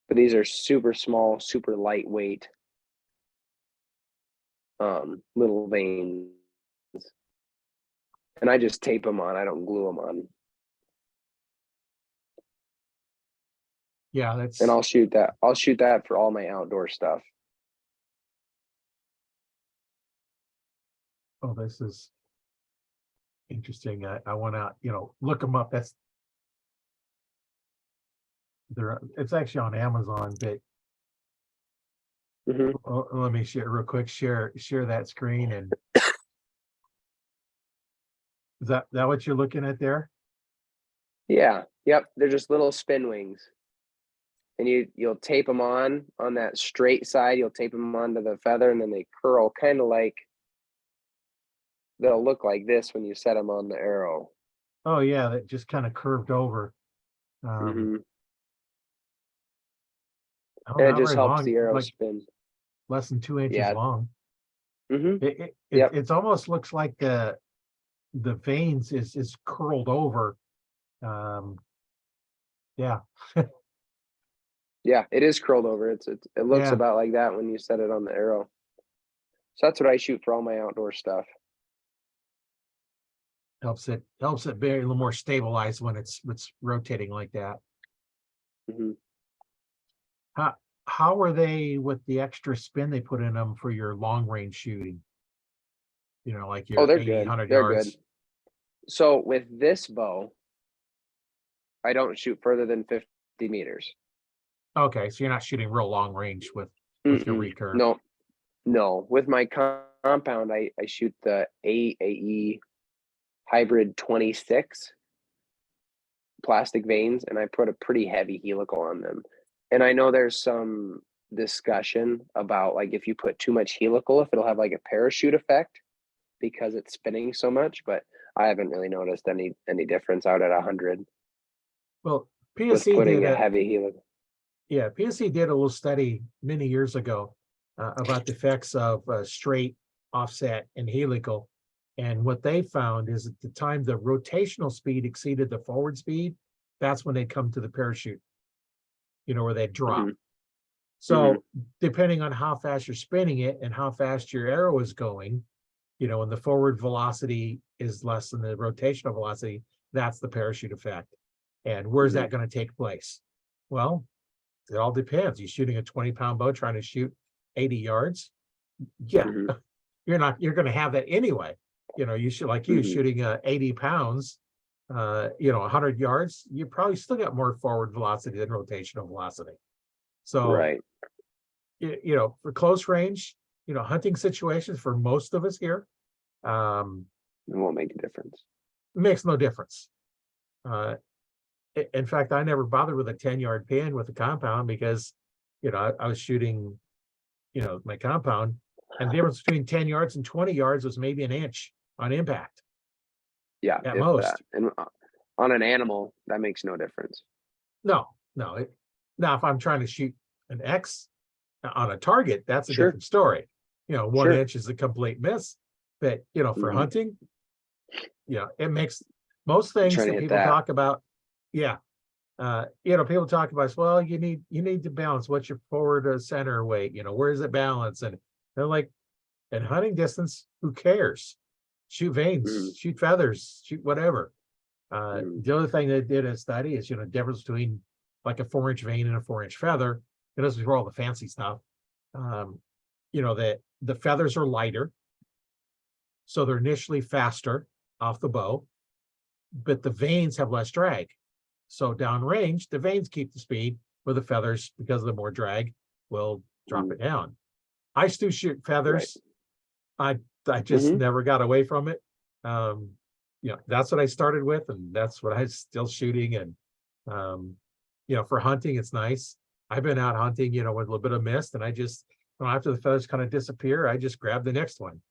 But these are super small, super lightweight little vanes. And I just tape them on. I don't glue them on. Yeah, and I'll shoot that for all my outdoor stuff. Oh, this is interesting. I want to, look them up. It's actually on Amazon, but let me share real quick. Share that screen, and is that what you're looking at there? Yeah. Yep. They're just little spin wings. And you'll tape them on that straight side. You'll tape them onto the feather, and then they curl kind of like, they'll look like this when you set them on the arrow. Oh yeah, that just kind of curved over. Hmm. Oh, And it not just very helps long, the arrow like spin. less than 2 inches Yeah. long. Hmm. It Yep. it's almost looks like the veins is curled over. Um, yeah, Yeah. It is curled over. It looks yeah, about like that when you set it on the arrow. So that's what I shoot for all my outdoor stuff. helps it be a little more stabilized when it's rotating like that. Hmm. How how are they with the extra spin they put in them for your long range shooting? Like Oh, your they're 80, good. 100 They're good. yards. So with this bow, I don't shoot further than 50 meters. Okay, so you're not shooting real long range with your Mm-mm. recurve. No, no. With my compound, I shoot the AAE hybrid 26 plastic vanes, and I put a pretty heavy helical on them. And I know there's some discussion about like if you put too much helical, if it'll have like a parachute effect because it's spinning so much, but I haven't really noticed any difference out at 100 Well, with PSC did putting a a heavy helical. yeah, PSC did a little study many years ago about the effects of straight, offset, and helical. And what they found is at the time the rotational speed exceeded the forward speed, that's when they come to the parachute, where they drop. Hmm. Hmm. So depending on how fast you're spinning it and how fast your arrow is going, when the forward velocity is less than the rotational velocity, that's the parachute effect. And where's Hmm. that going to take place? Well, it all depends. You're shooting a 20-pound bow trying to shoot 80 yards. Yeah, Hmm. you're going to have that anyway. You should, like you Hmm. shooting 80 pounds, 100 yards, you probably still got more forward velocity than rotational velocity. So, Right. for close range, hunting situations for most of us here, um, It won't make a difference. makes no difference. Uh, in fact, I never bothered with a 10-yard pin with the compound because, I was shooting, my compound, and the difference between 10 yards and 20 yards was maybe an inch on impact Yeah, at if that. most. And on an animal, that makes no difference. No, no. Now, if I'm trying to shoot an X on a target, that's a Sure. different story. 1 Sure. inch is a complete miss. But, for Hmm. hunting, it makes most things Trying to that hit people that. talk about. Yeah. People talk about, well, you need to balance. What's your forward center weight? Where is it balance? And they're like, at hunting distance, who cares? Shoot Hmm. vanes, shoot feathers, shoot whatever. Hmm. The other thing they did a study is, difference between like a 4-inch vane and a 4-inch feather. It is for all the fancy stuff. Um, that the feathers are lighter, so they're initially faster off the bow, but the vanes have less drag. So downrange, the vanes keep the speed, where the feathers, because of the more drag, will drop Hmm. it down. I still shoot Right. feathers. I I just Hmm. never got away from it. Um, that's what I started with, and that's what I'm still shooting. And um, for hunting, it's nice. I've been out hunting, with a little bit of mist, and I just, after the feathers kind of disappear, I just grab the next one,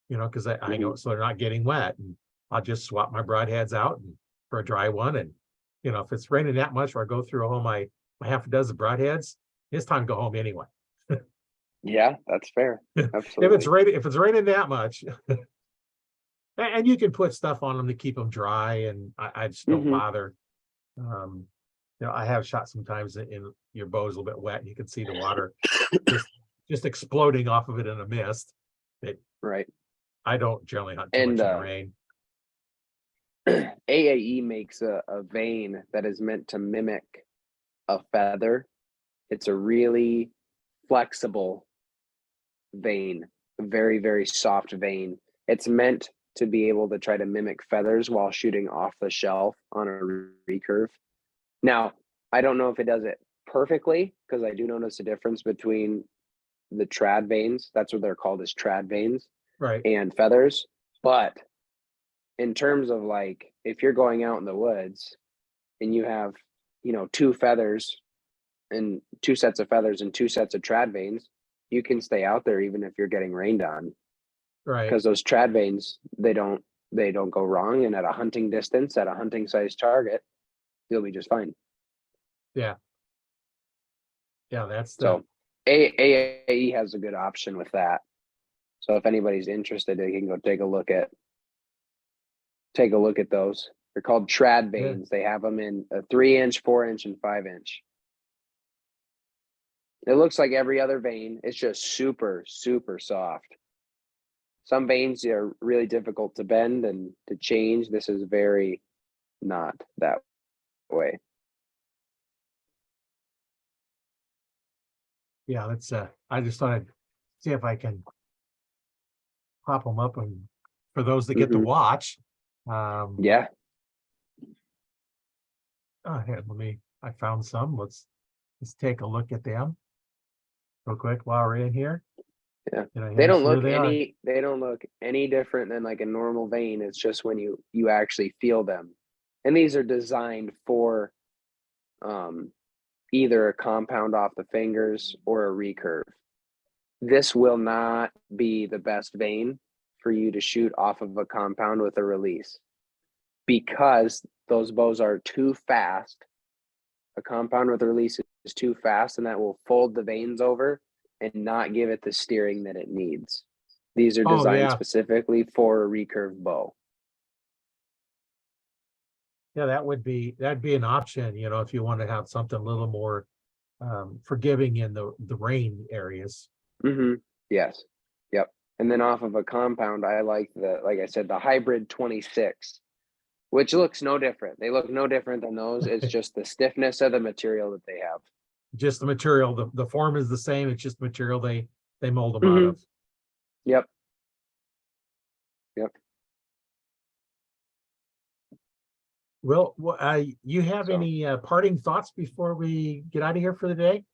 because I Hmm. know so they're not getting wet, and I'll just swap my broadheads out and for a dry one. And if it's raining that much, where I go through all my half a dozen broadheads, it's time to go home anyway. Yeah, that's fair. if it's Absolutely. raining, if it's raining that much, and you can put stuff on them to keep them dry, and I just don't Hmm. bother. Um, I have shot sometimes in your bow's a little bit wet, and you can see the water just just exploding off of it in a mist. It, Right. I don't generally hunt too And much in the rain. AAE makes a vane that is meant to mimic a feather. It's a really flexible vane, a very, very soft vane. It's meant to be able to try to mimic feathers while shooting off the shelf on a recurve. Now, I don't know if it does it perfectly because I do notice a difference between the trad vanes. That's what they're called, is trad vanes, Right. and feathers. But in terms of like, if you're going out in the woods and you have, two feathers and 2 sets of feathers and 2 sets of trad vanes, you can stay out there even if you're getting rained on, Right. because those trad vanes, they don't go wrong. And at a hunting distance, at a hunting size target, you'll be just fine. Yeah. Yeah, that's the So AAE has a good option with that. So if anybody's interested, they can go take a look at those. They're called trad yeah. vanes. They have them in a 3-inch, 4-inch, and 5-inch. It looks like every other vane. It's just super, super soft. Some vanes are really difficult to bend and to change. This is very not that way. Yeah, that's I just thought I'd see if I can pop them up and for those that get to Mhm. watch. Yeah. Here, I found some. Let's take a look at them real quick while we're in here. Yeah. You know, They don't here look they are. they don't look any different than like a normal vane. It's just when you actually feel them. And these are designed for either a compound off the fingers or a recurve. This will not be the best vane for you to shoot off of a compound with a release, because those bows are too fast. A compound with a release is too fast, and that will fold the vanes over and not give it the steering that it needs. These are Oh, designed yeah. specifically for a recurve bow. Yeah, that'd be an option, you know, if you want to have something a little more forgiving in the rain areas. Mm-hmm. Yes. Yep. And then off of a compound, I like like I said, the hybrid 26, which looks no different. They look no different than those. It's just the stiffness of the material that they have. Just the material, the form is the same. It's just material they mold them out Mhm. of. Yep. Yep. Well, you have So, any parting thoughts before we get out of here for the day?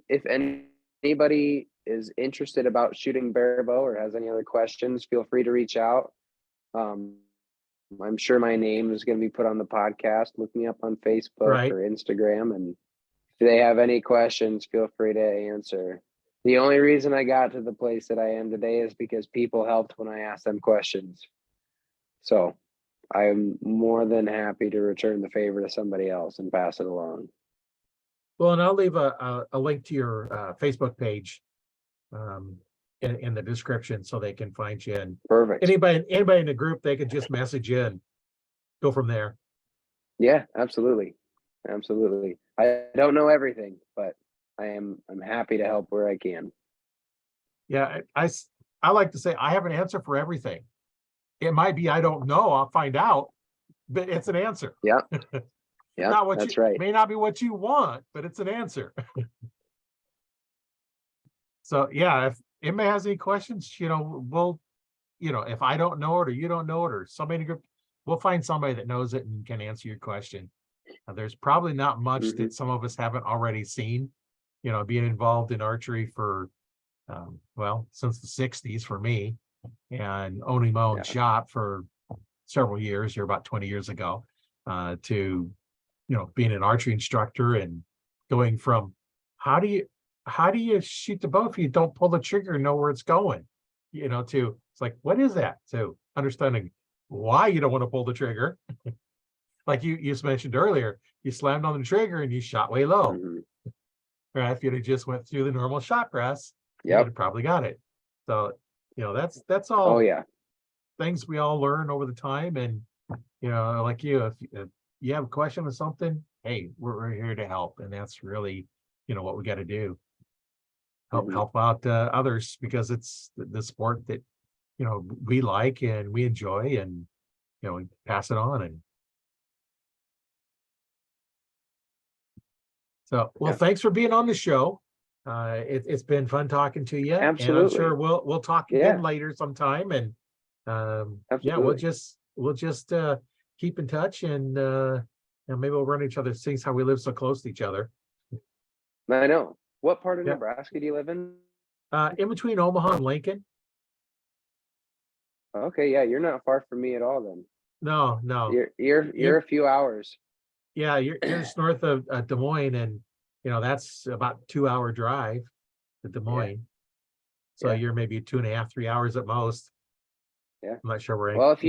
if anybody is interested about shooting bear bow or has any other questions, feel free to reach out. Um, I'm sure my name is going to be put on the podcast. Look me up on Facebook Right. or Instagram, and if they have any questions, feel free to answer. The only reason I got to the place that I am today is because people helped when I asked them questions. So I'm more than happy to return the favor to somebody else and pass it along. Well, and I'll leave a link to your Facebook page in the description so they can find you. And Perfect. anybody in the group, they could just message you and go from there. Yeah, absolutely. Absolutely. I don't know everything, but I'm happy to help where I can. Yeah, I like to say I have an answer for everything. It might be I don't know, I'll find out, but it's an answer. Yeah. Yeah, Not what that's you right. may not be what you want, but it's an answer. So yeah, if anybody has any questions, you know, we'll, you know, if I don't know it or you don't know it or somebody in the group, we'll find somebody that knows it and can answer your question. There's probably not much Mhm. that some of us haven't already seen, you know, being involved in archery for well, since the 60s for me, and owning my own Yeah. shop for several years, or about 20 years ago, to, you know, being an archery instructor and going from how do you shoot the bow if you don't pull the trigger and know where it's going, you know, to it's like, what is that? To understanding why you don't want to pull the trigger. Like you just mentioned earlier, you slammed on the trigger and you shot way low. Mhm. Right? If you'd have just went through the normal shot press, you'd Yep. have probably got it. So, you know, that's Oh all yeah. things we all learn over the time. And, you know, like if you have a question with something, hey, we're here to help. And that's really, you know, what we got to do. Mhm. Help out others, because it's the sport that, you know, we like and we enjoy, and, you know, we pass it on. And so, well, Yeah. thanks for being on the show. It's been fun talking to you, and I'm sure Absolutely. we'll talk again Yeah. later sometime. And yeah, Absolutely. we'll just keep in touch, and you know, maybe we'll run each other, things how we live so close to each other. I know. What part of Yeah, Nebraska do you live in? in between Omaha and Lincoln. Okay, yeah, you're not far from me at all then. No, no. You're a few hours. Yeah, you're just north of Des Moines, and that's about 2 hour drive to Des Yeah. Moines. So Yeah. you're maybe 2.5, 3 hours at most. Yeah. I'm not sure where, Well, if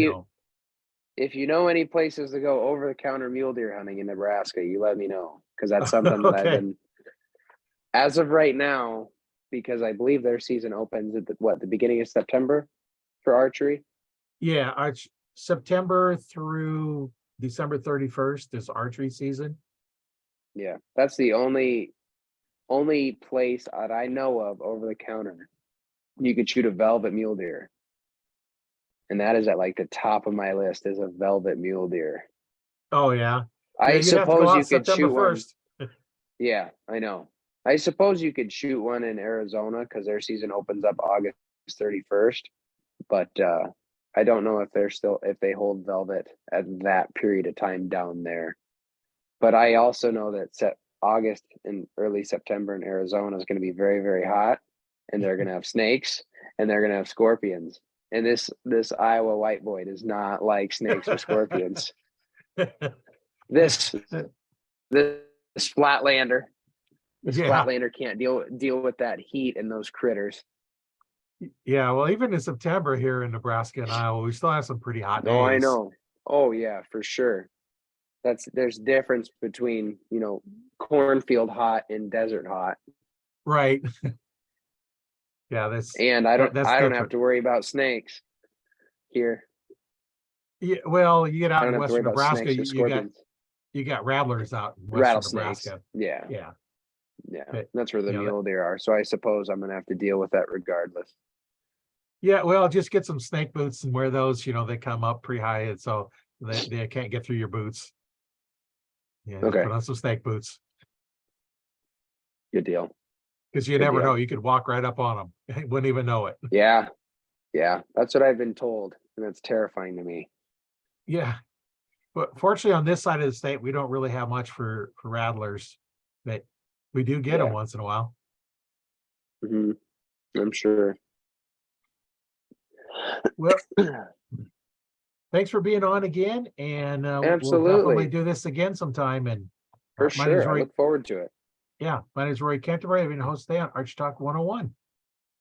you know any places to go over the counter mule deer hunting in Nebraska, you let me know, because that's something that I've Okay. been, as of right now, because I believe their season opens at the beginning of September for archery. Yeah, September through December 31st is archery season. Yeah, that's the only place that I know of over the counter you could shoot a velvet mule deer, and that is at like the top of my list is a velvet mule deer. Oh yeah. Yeah, I you'd have to go suppose you out could September shoot one. 1st. Yeah, I know. I suppose you could shoot one in Arizona because their season opens up August 31st, but I don't know if they hold velvet at that period of time down there. But I also know that August and early September in Arizona is going to be very, very hot, and they're going to have snakes and they're going to have scorpions. And this Iowa white boy does not like snakes or scorpions. This flatlander, Yeah. can't deal with that heat and those critters. Yeah, well, even in September here in Nebraska and Iowa, we still have some pretty hot No, I days. know. Oh yeah, for sure. There's difference between, cornfield hot and desert hot. Right. Yeah, And I don't have different. to worry about snakes here. Yeah, well, you get I out don't in have to worry western about Nebraska, snakes or scorpions. you got rattlers out in western Rattlesnakes. Nebraska. Yeah. Yeah. Yeah. That's where the Yeah, mule deer are. So I suppose I'm gonna have to deal with that regardless. Yeah, well, just get some snake boots and wear those. They come up pretty high, and so they can't get through your boots. Yeah, Okay. put on some snake boots Good deal. because you Good never deal. know. You could walk right up on them, wouldn't even know it. Yeah. Yeah. That's what I've been told. And that's terrifying to me. Yeah, but fortunately, on this side of the state, we don't really have much for rattlers, but we do get them Yeah. once in a while. Hmm. I'm sure. Well, thanks for being on again, and we'll definitely Absolutely. do this again sometime. And For my name is sure. I Roy. look forward to it. Yeah, my name is Roy Canterbury. I've been a host today on Archery Talk 101.